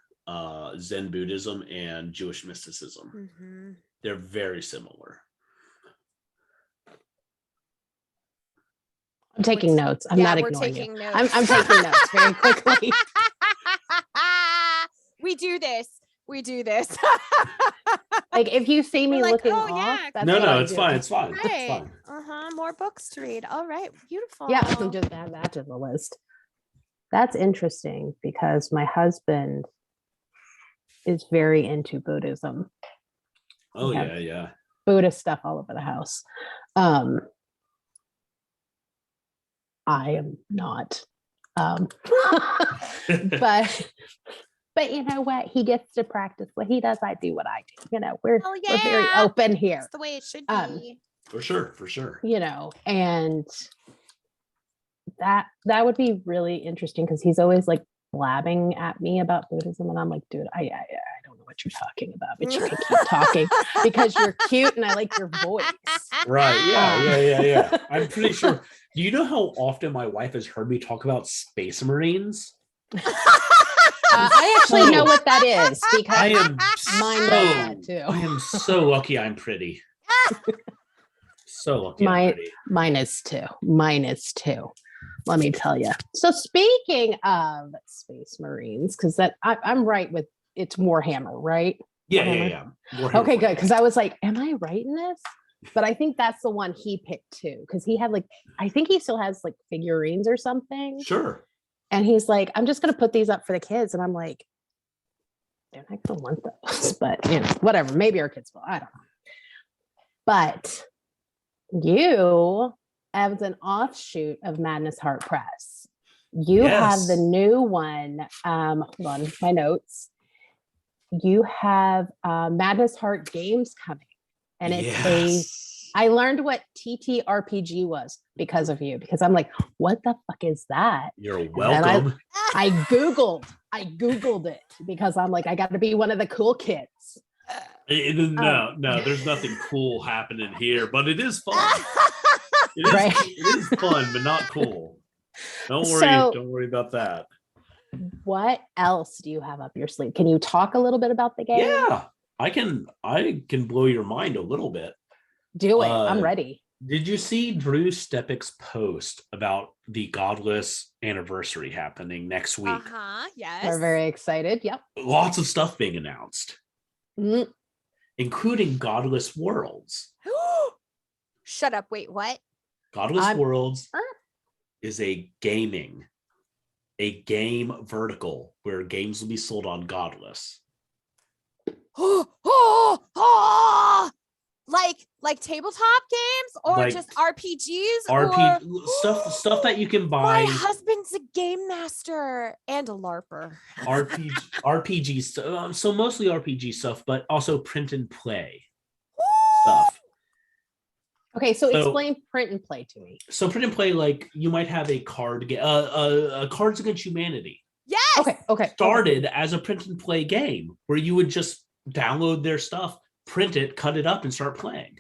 Zen Buddhism and Jewish mysticism. Mm-hmm. They're very similar. I'm taking notes. I'm not ignoring you. I'm taking notes very quickly. We do this. Like if you see me looking off, that's no, it's fine. It's fine. Right. It's fine. More books to read. All right, beautiful. Yeah, I'll just add that to the list. That's interesting because my husband is very into Buddhism. Oh yeah. Buddhist stuff all over the house. I am not. But you know what? He gets to practice what he does. I do what I do. We're very open here. That's the way it should be. For sure. And that would be really interesting because he's always like blabbing at me about Buddhism, and I'm like, dude, I don't know what you're talking about, but you can keep talking because you're cute and I like your voice. Right? Yeah. I'm pretty sure. Do you know how often my wife has heard me talk about Space Marines? I actually know what that is because I am mine does that too. I am so lucky I'm pretty. So lucky I'm pretty. Mine is too. Let me tell you. So speaking of Space Marines, because I'm right with it's Warhammer, right? Yeah. Warhammer. Okay, good. Because I was like, am I right in this? But I think that's the one he picked too. Because he had I think he still has figurines or something. Sure. And he's like, I'm just going to put these up for the kids. And I'm like, they're not going to want those. But, whatever. Maybe our kids will. I don't know. But you, as an offshoot of Madness Heart Press, you have the new one. Hold on, my notes. You have Madness Heart Games coming. And it's I learned what TTRPG was because of you, because I'm like, what the fuck is that? You're welcome. I Googled it because I'm like, I got to be one of the cool kids. No, there's nothing cool happening here, but it is fun. It is fun, but not cool. Don't worry about that. What else do you have up your sleeve? Can you talk a little bit about the game? Yeah, I can blow your mind a little bit. Do it. I'm ready. Did you see Drew Stepik's post about the Godless anniversary happening next week? Yes. We're very excited. Yep. Lots of stuff being announced, including Godless Worlds. Shut up. Wait, what? Godless Worlds is a game vertical where games will be sold on Godless. Like tabletop games or just RPGs? Stuff that you can buy. My husband's a game master and a LARPer. RPGs, so mostly RPG stuff, but also print and play stuff. Okay, so explain print and play to me. So print and play, you might have a card game, Cards Against Humanity. Yes. Okay. Started as a print and play game where you would just download their stuff, print it, cut it up, and start playing.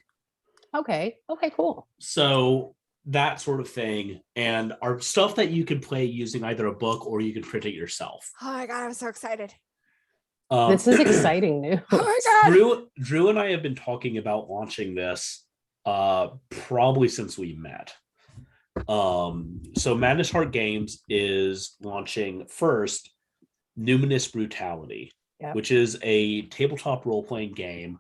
Okay, cool. So that sort of thing, and are stuff that you can play using either a book or you can print it yourself. Oh my god, I'm so excited. This is exciting news. Oh my god. Drew and I have been talking about launching this probably since we met. So Madness Heart Games is launching first Numinous Brutality. which is a tabletop role-playing game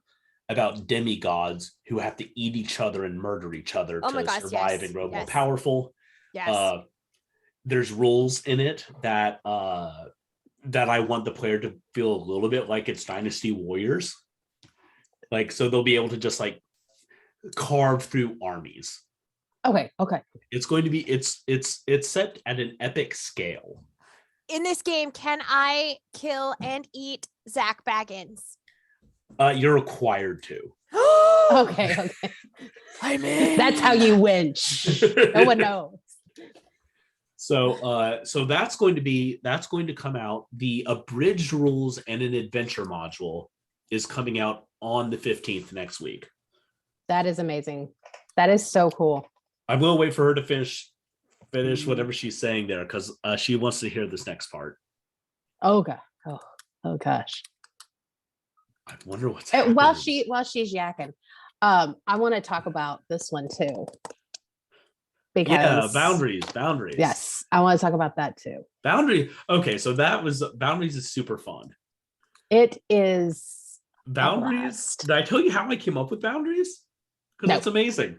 about demigods who have to eat each other and murder each other to survive and grow more powerful. Yes. There's rules in it that I want the player to feel a little bit like it's Dynasty Warriors. Like, so they'll be able to just like carve through armies. Okay. It's going to be it's set at an epic scale. In this game, can I kill and eat Zak Bagans? You're required to. Okay. I'm in. That's how you win. No one knows. So that's going to come out. The abridged rules and an adventure module is coming out on the 15th next week. That is amazing. That is so cool. I'm going to wait for her to finish whatever she's saying there, because she wants to hear this next part. Oh god. Oh gosh. I wonder what's happening. While she's yakking, I want to talk about this one too. Because boundaries. Yes, I want to talk about that too. Boundary. Okay, so boundaries is super fun. It is boundaries. Did I tell you how I came up with boundaries? Because That's amazing.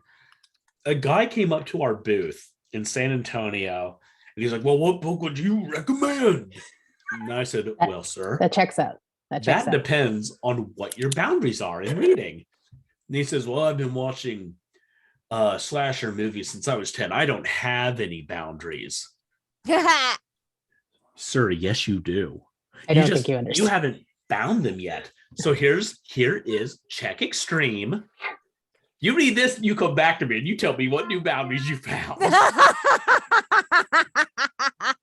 A guy came up to our booth in San Antonio and he's like, well, what book would you recommend? And I said, well, sir, that checks out. That depends on what your boundaries are in reading. And he says, well, I've been watching slasher movies since I was 10. I don't have any boundaries. Sir, yes, you do. I don't think you understand. You haven't bound them yet. So here is Check Extreme. You read this, you come back to me and you tell me what new boundaries you found.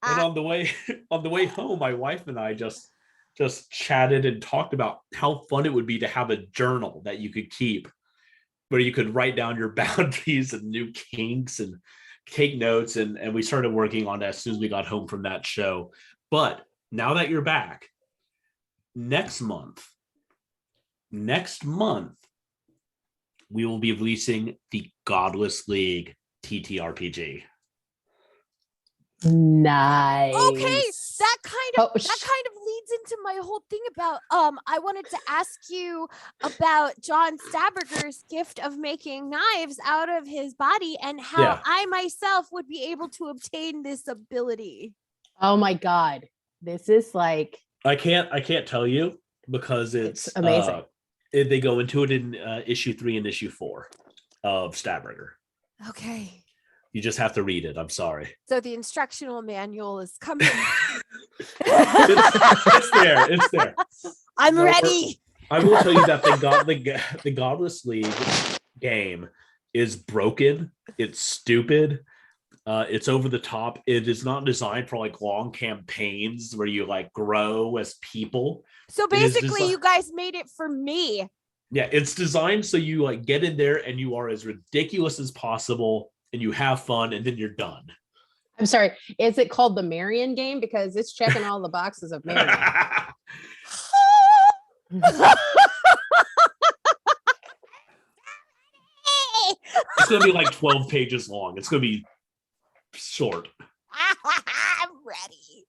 And on the way home, my wife and I just chatted and talked about how fun it would be to have a journal that you could keep where you could write down your boundaries and new kinks and take notes. And we started working on that as soon as we got home from that show. But now that you're back, next month, we will be releasing the Godless League TTRPG. Nice. Okay, that kind of leads into my whole thing about I wanted to ask you about John Staberger's gift of making knives out of his body and how I myself would be able to obtain this ability. Oh my god. This is like I can't tell you because it's amazing. They go into it in issue 3 and issue 4 of Staberger. Okay. You just have to read it. I'm sorry. So the instructional manual is coming. It's there. I'm ready. I will tell you that the Godless League game is broken. It's stupid. It's over the top. It is not designed for like long campaigns where you like grow as people. So basically, you guys made it for me. Yeah, it's designed so you like get in there and you are as ridiculous as possible and you have fun and then you're done. I'm sorry. Is it called the Marian game? Because it's checking all the boxes of Marian. It's going to be like 12 pages long. It's going to be short. I'm ready.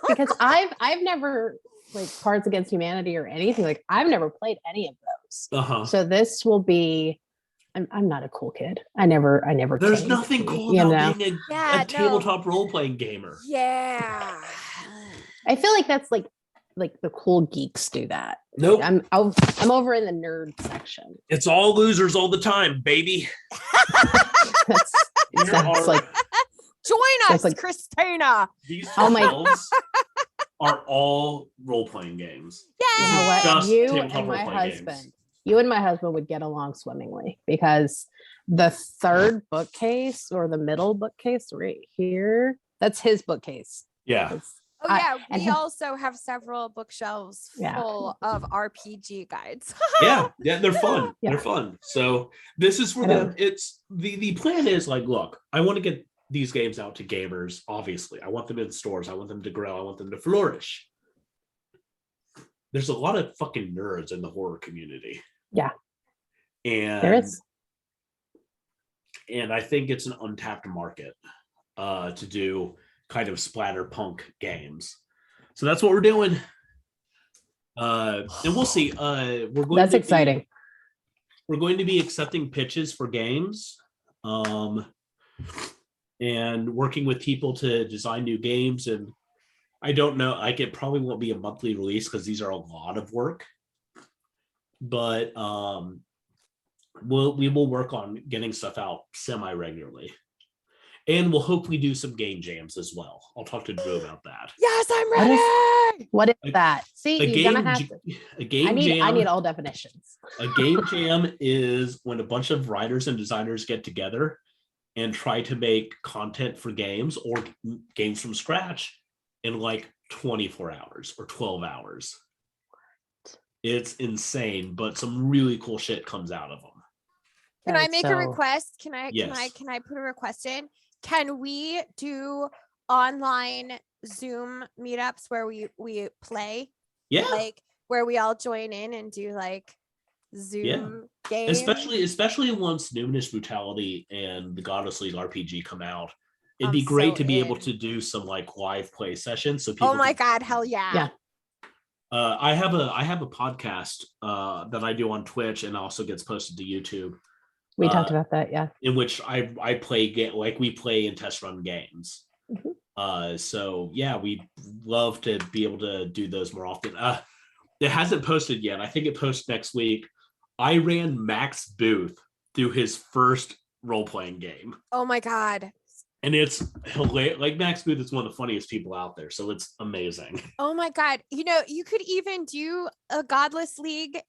Because I've never like Cards Against Humanity or anything. Like I've never played any of those. So this will be. I'm not a cool kid. I never. There's nothing cool about being a tabletop role-playing gamer. Yeah. I feel like that's like the cool geeks do that. Nope. I'm over in the nerd section. It's all losers all the time, baby. That's like join us, like, Christina. These elves are all role-playing games. Yeah. You know what? Just You tabletop and my role-playing husband. games. You and my husband would get along swimmingly because the third bookcase or the middle bookcase right here, that's his bookcase. Yeah. We also have several bookshelves full of RPG guides. yeah, they're fun. Yeah. They're fun. So this is for them. It's the plan is like, look, I want to get these games out to gamers. Obviously, I want them in stores. I want them to grow. I want them to flourish. There's a lot of fucking nerds in the horror community. Yeah. And there is. And I think it's an untapped market to do kind of splatterpunk games. So that's what we're doing. And we'll see. That's exciting. We're going to be accepting pitches for games, and working with people to design new games. And I don't know, it probably won't be a monthly release because these are a lot of work. But we will work on getting stuff out semi-regularly. And we'll hopefully do some game jams as well. I'll talk to Drew about that. Yes, I'm ready. What is that? See, you're gonna have to. A game jam. I need all definitions. A game jam is when a bunch of writers and designers get together and try to make content for games or games from scratch in like 24 hours or 12 hours. It's insane, but some really cool shit comes out of them. Can I make a request? Can I put a request in? Can we do online Zoom meetups where we play? Yeah. Like where we all join in and do like Zoom games. Especially once Numinous Brutality and the Godless League RPG come out. It'd be great to be able to do some like live play sessions. So people oh my God, hell yeah. Yeah. I have a podcast that I do on Twitch and also gets posted to YouTube. We talked about that, yeah. In which I play we play and test run games. Mm-hmm. So yeah, we'd love to be able to do those more often. It hasn't posted yet. I think it posts next week. I ran Max Booth through his first role-playing game. Oh my God. And it's hilarious. Like Max Booth is one of the funniest people out there. So it's amazing. Oh my God. You know, you could even do a Godless League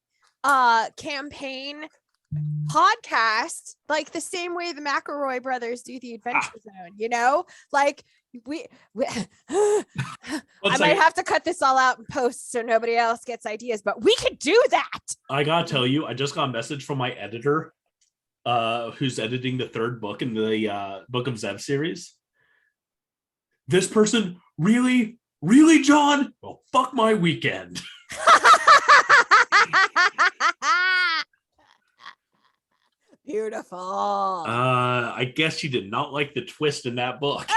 campaign podcast, like the same way the McElroy brothers do the Adventure Zone, you know? Like we I might have to cut this all out and post so nobody else gets ideas, but we could do that. I gotta tell you, I just got a message from my editor who's editing the third book in the Book of Zev series. This person, really, John? Well, fuck my weekend. Beautiful. I guess she did not like the twist in that book.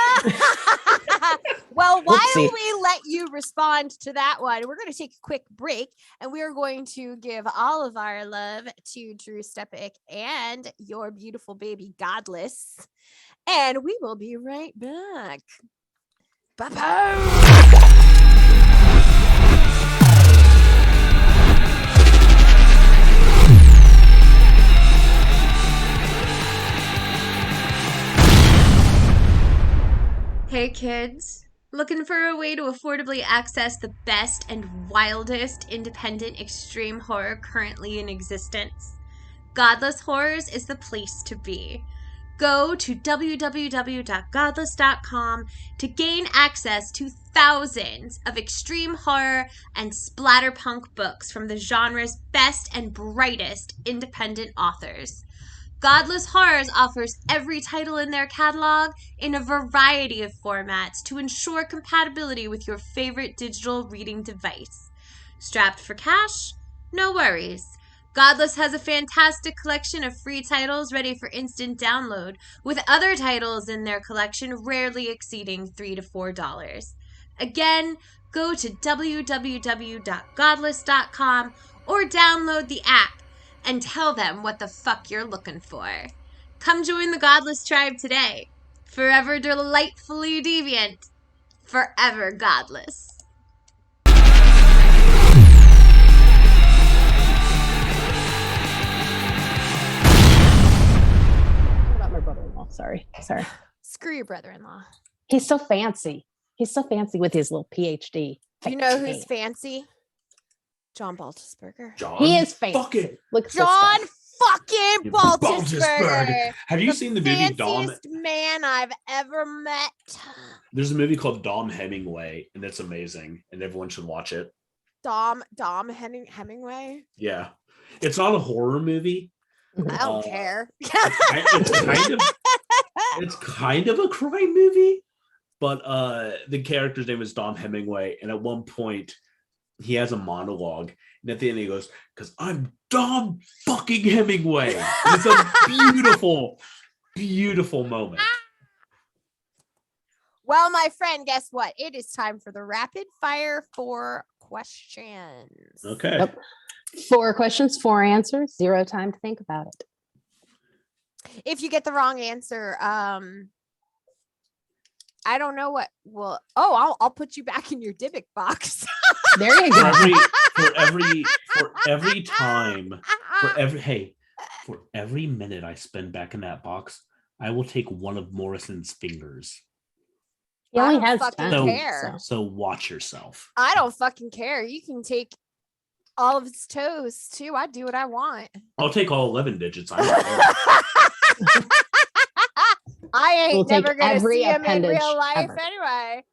Well, while we let you respond to that one, we're going to take a quick break and we are going to give all of our love to Drew Stepik and your beautiful baby Godless. And we will be right back. Bye-bye. Hey kids, looking for a way to affordably access the best and wildest independent extreme horror currently in existence? Godless Horrors is the place to be. Go to www.godless.com to gain access to thousands of extreme horror and splatterpunk books from the genre's best and brightest independent authors. Godless Horrors offers every title in their catalog in a variety of formats to ensure compatibility with your favorite digital reading device. Strapped for cash? No worries. Godless has a fantastic collection of free titles ready for instant download, with other titles in their collection rarely exceeding $3 to $4. Again, go to www.godless.com or download the app and tell them what the fuck you're looking for. Come join the Godless tribe today. Forever delightfully deviant. Forever godless. What about my brother-in-law? Sorry. Screw your brother-in-law. He's so fancy. He's so fancy with his little PhD. Do you know who's fancy? John Baltisberger. He is fancy. Look, John fucking Baltisberger. Have you seen the movie Dom? Fanciest man I've ever met. There's a movie called Dom Hemingway, and it's amazing, and everyone should watch it. Dom Hemingway? Yeah. It's not a horror movie. I don't care. It's kind of a crime movie, but the character's name is Dom Hemingway, and at one point he has a monologue, and at the end he goes, "Because I'm Dom fucking Hemingway." And it's a beautiful, beautiful moment. Well, my friend, guess what? It is time for the rapid fire 4 questions. Okay. Yep. 4 questions, 4 answers, 0 time to think about it. If you get the wrong answer, I don't know what will. Oh, I'll put you back in your Dybbuk box. There you go. For every minute I spend back in that box, I will take one of Morrison's fingers. He only I has don't 10. fucking care. So watch yourself. I don't fucking care. You can take all of his toes too. I do what I want. I'll take all 11 digits. I don't care. I ain't We'll take never gonna every see him in appendage real life ever. anyway.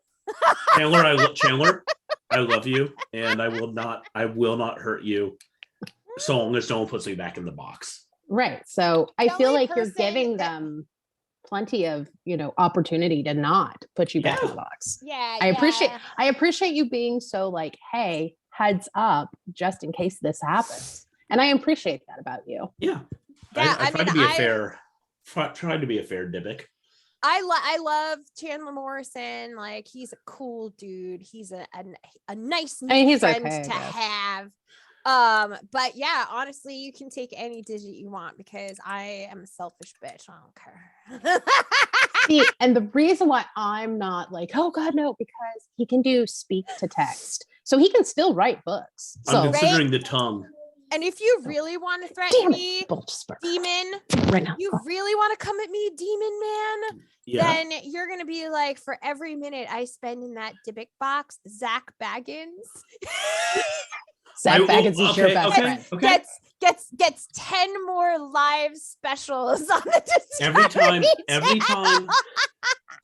Chandler, I love you, and I will not hurt you so long as no one puts me back in the box. Right. So I The feel only like you're person giving that- them plenty of, opportunity to not put you back in the box. Yeah. I appreciate you being so like, hey, heads up, just in case this happens. And I appreciate that about you. Yeah. Yeah, I tried to be a fair Dybbuk. I love Chandler Morrison. Like, he's a cool dude. He's a nice He's friend okay, I to guess. have. But yeah, honestly, you can take any digit you want because I am a selfish bitch. I don't care. See, and the reason why I'm not like, oh God, no, because he can do speak to text. So he can still write books. So I'm considering the tongue. And if you really want to threaten damn me, it, Baltisberger, demon, right now. you really want to come at me, demon man, Yeah. then you're going to be like, for every minute I spend in that Dybbuk box, Zak Bagans Zak Bagans is your best friend. Okay. gets 10 more live specials on the Every Discovery time,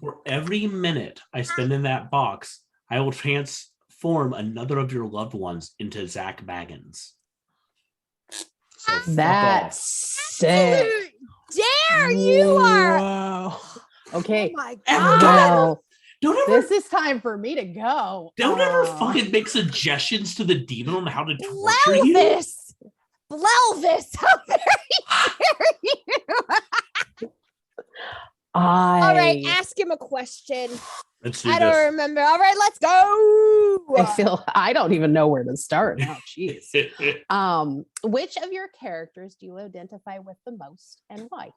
for every minute I spend in that box, I will transform another of your loved ones into Zak Bagans. So fuck That's off. sick. Dare you are. Wow. Okay. Oh my Ever god. Well, Don't ever this is time for me to go. Don't ever fucking make suggestions to the demon on how to torture you. Blelvis, how very dare you? All right, ask him a question. Let's do I this. don't remember. All right, let's go. I don't even know where to start. Oh, jeez. Which of your characters do you identify with the most and why?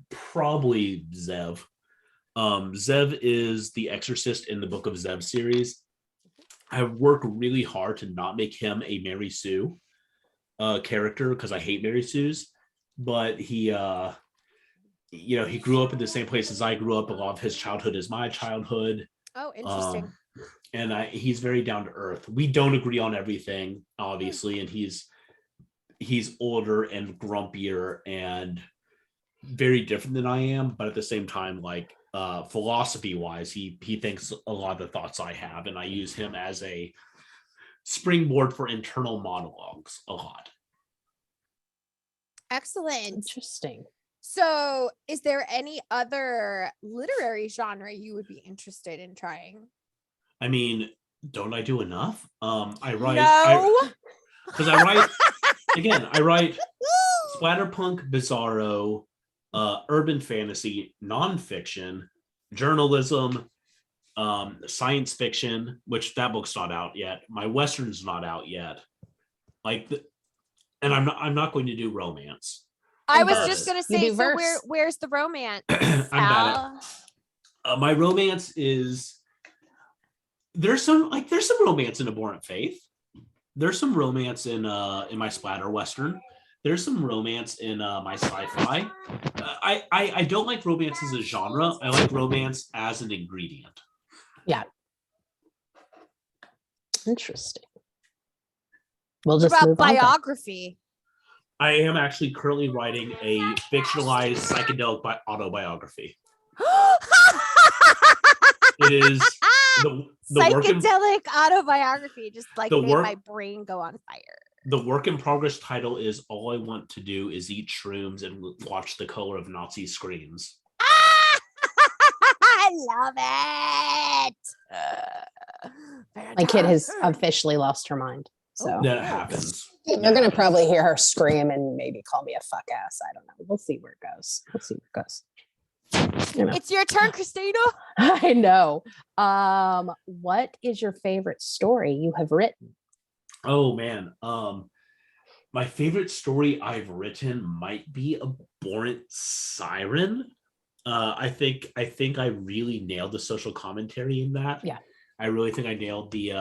Probably Zev. Zev is the exorcist in the Book of Zev series. I work really hard to not make him a Mary Sue character because I hate Mary Sue's, but he grew up in the same place as I grew up. A lot of his childhood is my childhood. Oh, interesting. And he's very down to earth. We don't agree on everything, obviously, and he's older and grumpier and very different than I am, but at the same time, like philosophy wise, he thinks a lot of the thoughts I have, and I use him as a springboard for internal monologues a lot. Excellent. Interesting. So, is there any other literary genre you would be interested in trying? I mean, don't I do enough? I write. No. Because I write again. I write splatterpunk, bizarro, urban fantasy, nonfiction, journalism, science fiction. Which that book's not out yet. My western's not out yet. And I'm not going to do romance. I was just gonna say, so verse. where's the romance? I'm bad at my romance is there's some romance in Abhorrent Faith. There's some romance in my splatter western. There's some romance in my sci-fi. I don't like romance as a genre. I like romance as an ingredient. Yeah. Interesting. We'll just What move about on then. biography? I am actually currently writing a fictionalized psychedelic autobiography. It is the psychedelic autobiography, just like the made work- my brain go on fire. The work in progress title is All I Want to Do Is Eat Shrooms and Watch the Color of Nazi Screams. I love it. My kid has officially lost her mind. So That happens. you're going to probably hear her scream and maybe call me a fuck ass. I don't know. We'll see where it goes. It's your turn, Christina. I know. What is your favorite story you have written? Oh man. My favorite story I've written might be Abhorrent Siren. I think I really nailed the social commentary in that. Yeah. I really think I nailed the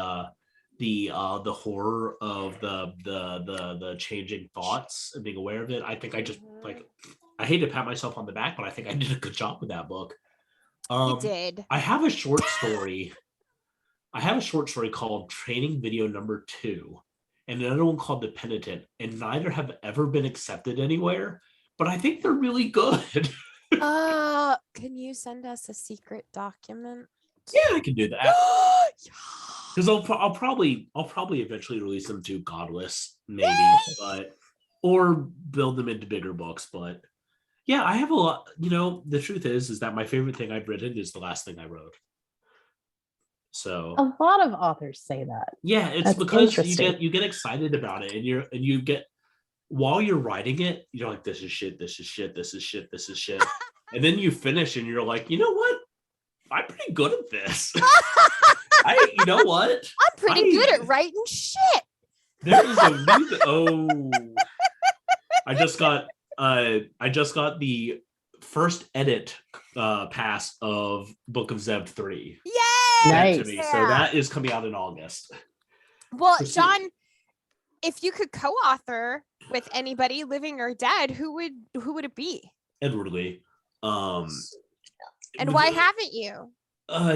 horror of the changing thoughts and being aware of it. I think I just I hate to pat myself on the back, but I think I did a good job with that book. You did. I have a short story. I have a short story called Training Video Number 2 and another one called The Penitent, and neither have ever been accepted anywhere, but I think they're really good. Can you send us a secret document? Yeah, I can do that. Because I'll probably eventually release them to Godless, maybe, but or build them into bigger books. But yeah, I have a lot. The truth is that my favorite thing I've written is the last thing I wrote. So a lot of authors say that. Yeah, it's That's because you get excited about it, and you get while you're writing it, you're like, this is shit, this is shit, this is shit, this is shit, and then you finish, and you're like, you know what? I'm pretty good at this. You know what? I'm pretty good at writing shit. There is a new. I just got the first edit pass of Book of Zev 3. Yay! Nice. To me. So that is coming out in August. Well, John, if you could co-author with anybody, living or dead, who would it be? Edward Lee. And why haven't you?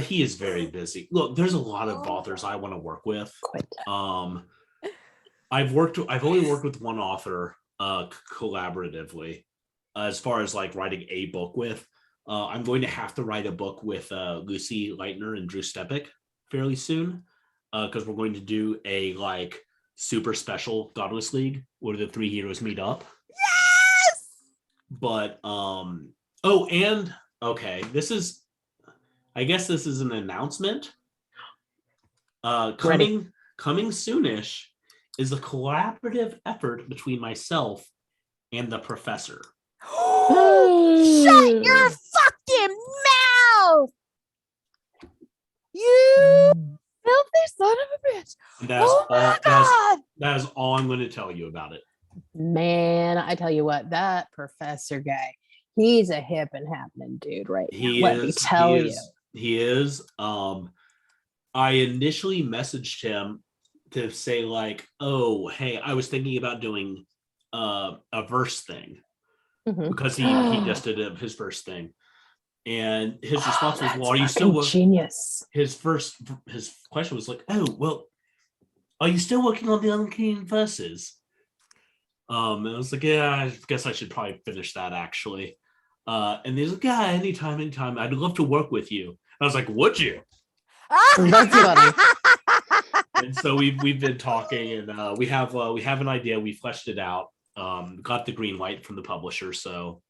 He is very busy. Look, there's a lot of authors I want to work with. I've only worked with one author collaboratively as far as like writing a book with. I'm going to have to write a book with Lucy Leitner and Drew Stepik fairly soon because we're going to do a like super special Godless League where the 3 heroes meet up. Yes. But I guess this is an announcement. Coming soonish is a collaborative effort between myself and the professor. Shut your fucking mouth! You filthy son of a bitch! That is all I'm going to tell you about it. Man, I tell you what, that professor guy, he's a hip and happening dude right now. Let me tell you. He is. I initially messaged him to say like, oh, hey, I was thinking about doing a verse thing because he just did his first thing. And his response was, well, are you still genius? His question was like, oh, well, are you still working on the Unclean Verses? And I was like, yeah, I guess I should probably finish that actually. And he's like, yeah, anytime. I'd love to work with you. I was like, would you? That's funny. And so we've been talking, and we have an idea. We fleshed it out. Got the green light from the publisher, so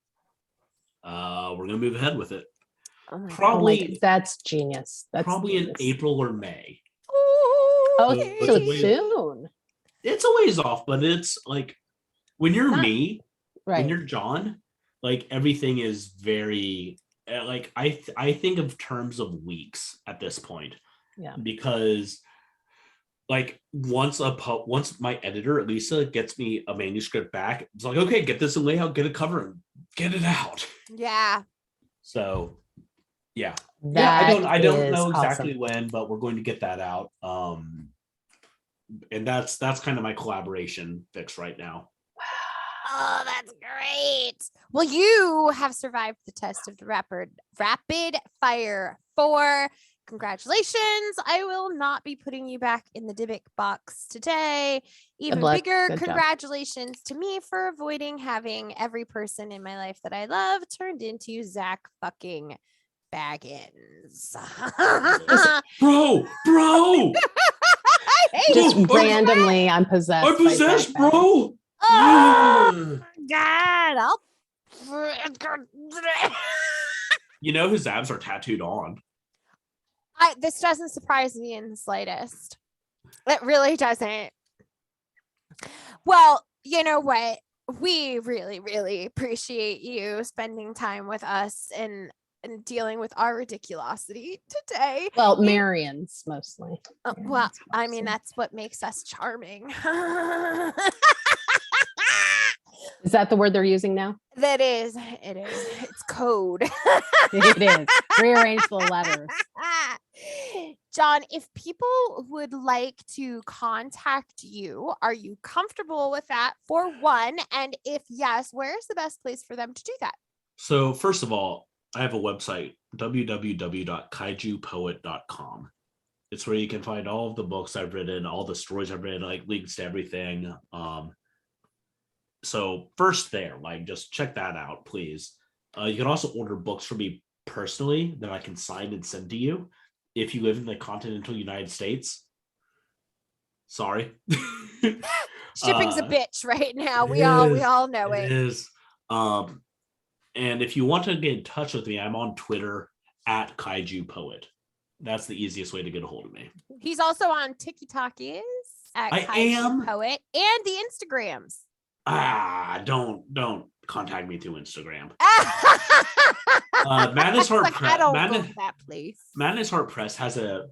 we're gonna move ahead with it. Probably that's genius. That's probably genius. In April or May. So soon. It's a ways off, but it's like when you're me, right? When you're John, like everything is very like I think of terms of weeks at this point. Yeah. Because like once my editor Lisa gets me a manuscript back, it's like, okay, get this in layout, get a cover, and get it out. Yeah. So yeah. That I don't know exactly awesome. when, but we're going to get that out. And that's kind of my collaboration fix right now. Oh, that's great. Well, you have survived the test of the rapid fire 4. Congratulations. I will not be putting you back in the Dybbuk box today. Even bigger congratulations to me for avoiding having every person in my life that I love turned into Zak fucking Bagans. bro. Just randomly, I'm possessed. I'm possessed, bro. Oh God! You know his abs are tattooed on. This doesn't surprise me in the slightest. It really doesn't. Well, you know what? we really, really appreciate you spending time with us and dealing with our ridiculosity today. Well, Marian's mostly. Well, I mean, that's what makes us charming. Is that the word they're using now? That is, it is. It's code. It is. Rearrange the letters. John, if people would like to contact you, are you comfortable with that for one? And if yes, where's the best place for them to do that? So first of all, I have a website, www.kaijupoet.com. It's where you can find all of the books I've written, all the stories I've written, like links to everything. So first there, like just check that out, please. You can also order books from me personally that I can sign and send to you if you live in the continental United States. Sorry. Shipping's a bitch right now. We all know it. It is. And if you want to get in touch with me, I'm on Twitter at Kaiju Poet. That's the easiest way to get a hold of me. He's also on TikTok at Kaiju Poet and the Instagrams. Don't contact me through Instagram. Madness Heart Press. That place. Madness Heart Press has a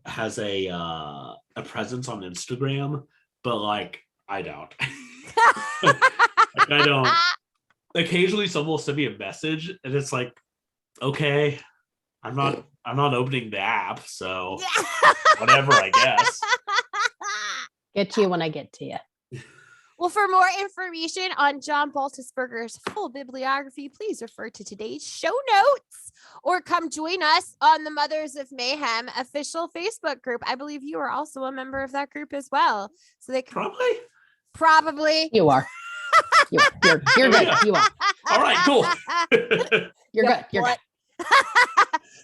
presence on Instagram, but like I don't. Like, I don't. Occasionally, someone will send me a message, and it's like, okay, I'm not opening the app, so whatever, I guess. Get to you when I get to you. Well, for more information on John Baltisberger's full bibliography, please refer to today's show notes or come join us on the Mothers of Mayhem official Facebook group. I believe you are also a member of that group as well. So they can probably you are. You're good. You are. All right, cool. You're good. You're good.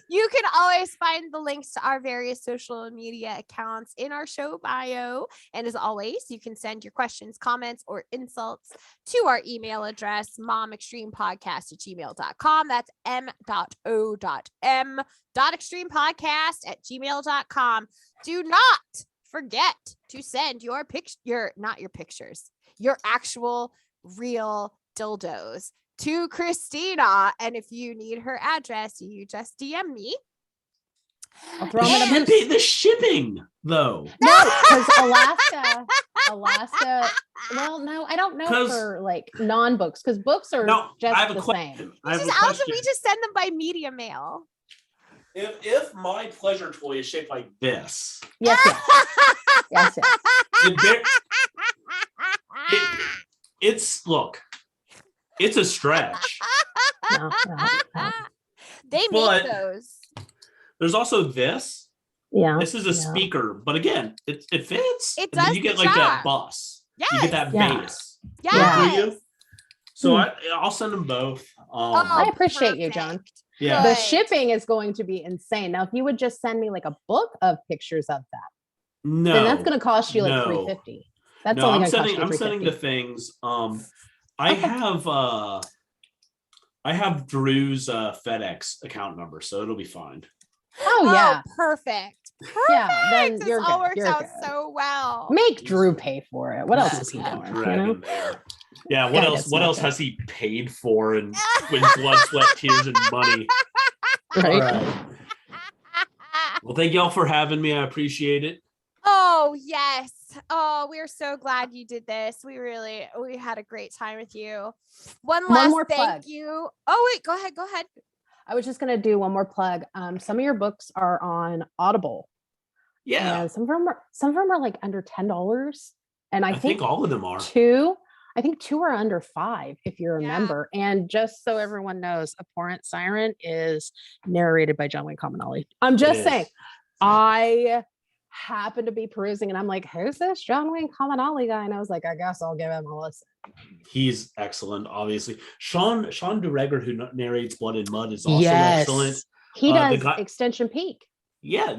You can always find the links to our various social media accounts in our show bio. And as always, you can send your questions, comments, or insults to our email address, momextremepodcast@gmail.com. That's m.o.m.extremepodcast@gmail.com. Do not forget to send your actual real dildos to Christina, and if you need her address, you just DM me. I'll throw them in the shipping, though. No, because Alaska. Well, no, I don't know for like non-books, because books are just the same. We just send them by media mail. If my pleasure toy is shaped like this, yes. It's a stretch. No. They make those. There's also this. Yeah. This is a speaker, but again, it fits. It does. And then you get like that bus. Yes. You get that bass. Yes. So I'll send them both. I appreciate you, John. Yeah. The shipping is going to be insane. Now, if you would just send me like a book of pictures of that, then that's going to cost you like $350. That's only going to cost you $350. I'm sending the things. I have Drew's FedEx account number, so it'll be fine. Oh yeah, perfect. Yeah, then this you're all good. works out so well. Make Drew pay for it. What else is he doing? You know? Yeah. What else has he paid for? And with blood, sweat, tears, and money. Right. Well, thank y'all for having me. I appreciate it. Oh yes. Oh, we're so glad you did this. We had a great time with you. One more thank plug. you. Oh wait, go ahead. I was just gonna do one more plug. Some of your books are on Audible. Yeah. And some of them are like under $10. And I think all of them are. two are under $5 if you're a member. And just so everyone knows, Abhorrent Siren is narrated by John Wayne Cominelli. I'm just saying, I happened to be perusing and I'm like, who's this John Wayne Cominelli guy? And I was like, I guess I'll give him a listen. He's excellent, obviously. Sean DeRegger, who narrates Blood and Mud, is also excellent. He does Extension Peak. Yeah.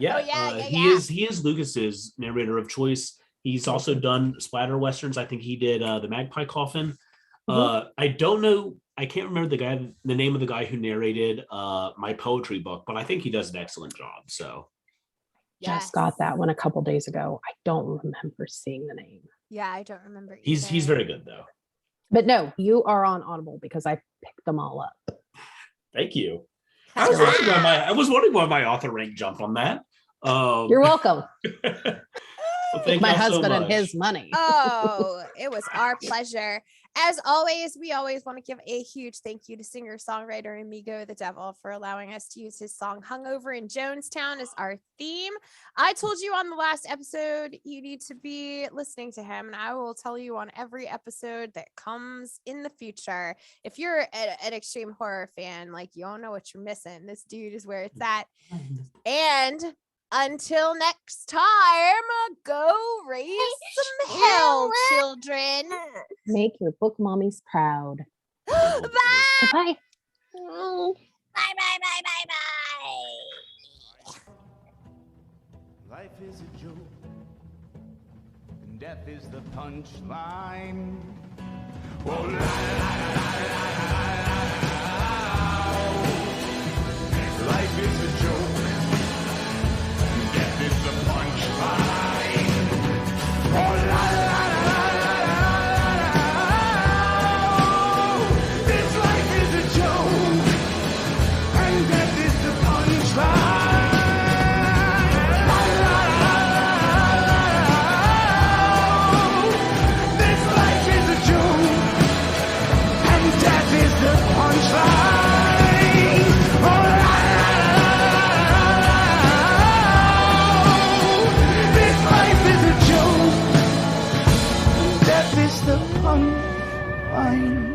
He is Lucas's narrator of choice. He's also done splatter westerns. I think he did The Magpie Coffin. I don't know. I can't remember the name of the guy who narrated my poetry book, but I think he does an excellent job. So just got that one a couple days ago. I don't remember seeing the name. Yeah, I don't remember. He's very good though. But no, you are on Audible because I picked them all up. Thank you. I was wondering why my author rank jumped on that. You're welcome. Well, my husband and his money. Oh, it was our pleasure. As always, we always want to give a huge thank you to singer-songwriter Amigo the Devil for allowing us to use his song Hungover in Jonestown as our theme. I told you on the last episode you need to be listening to him, and I will tell you on every episode that comes in the future. If you're an extreme horror fan, like, you don't know what you're missing. This dude is where it's at. And until next time, go raise some hell, children. Make your book mommies proud. Bye. Bye. Bye. Life is a joke, and death is the punchline. Oh, la, la, la, la, la, la. Life is a joke. Death is the punchline. Oh, la, la, la, la, la. This life is a joke, and death is the punchline. La, la, la, la, la. This life is a joke, and death is the punchline. Oh, la, the punchline.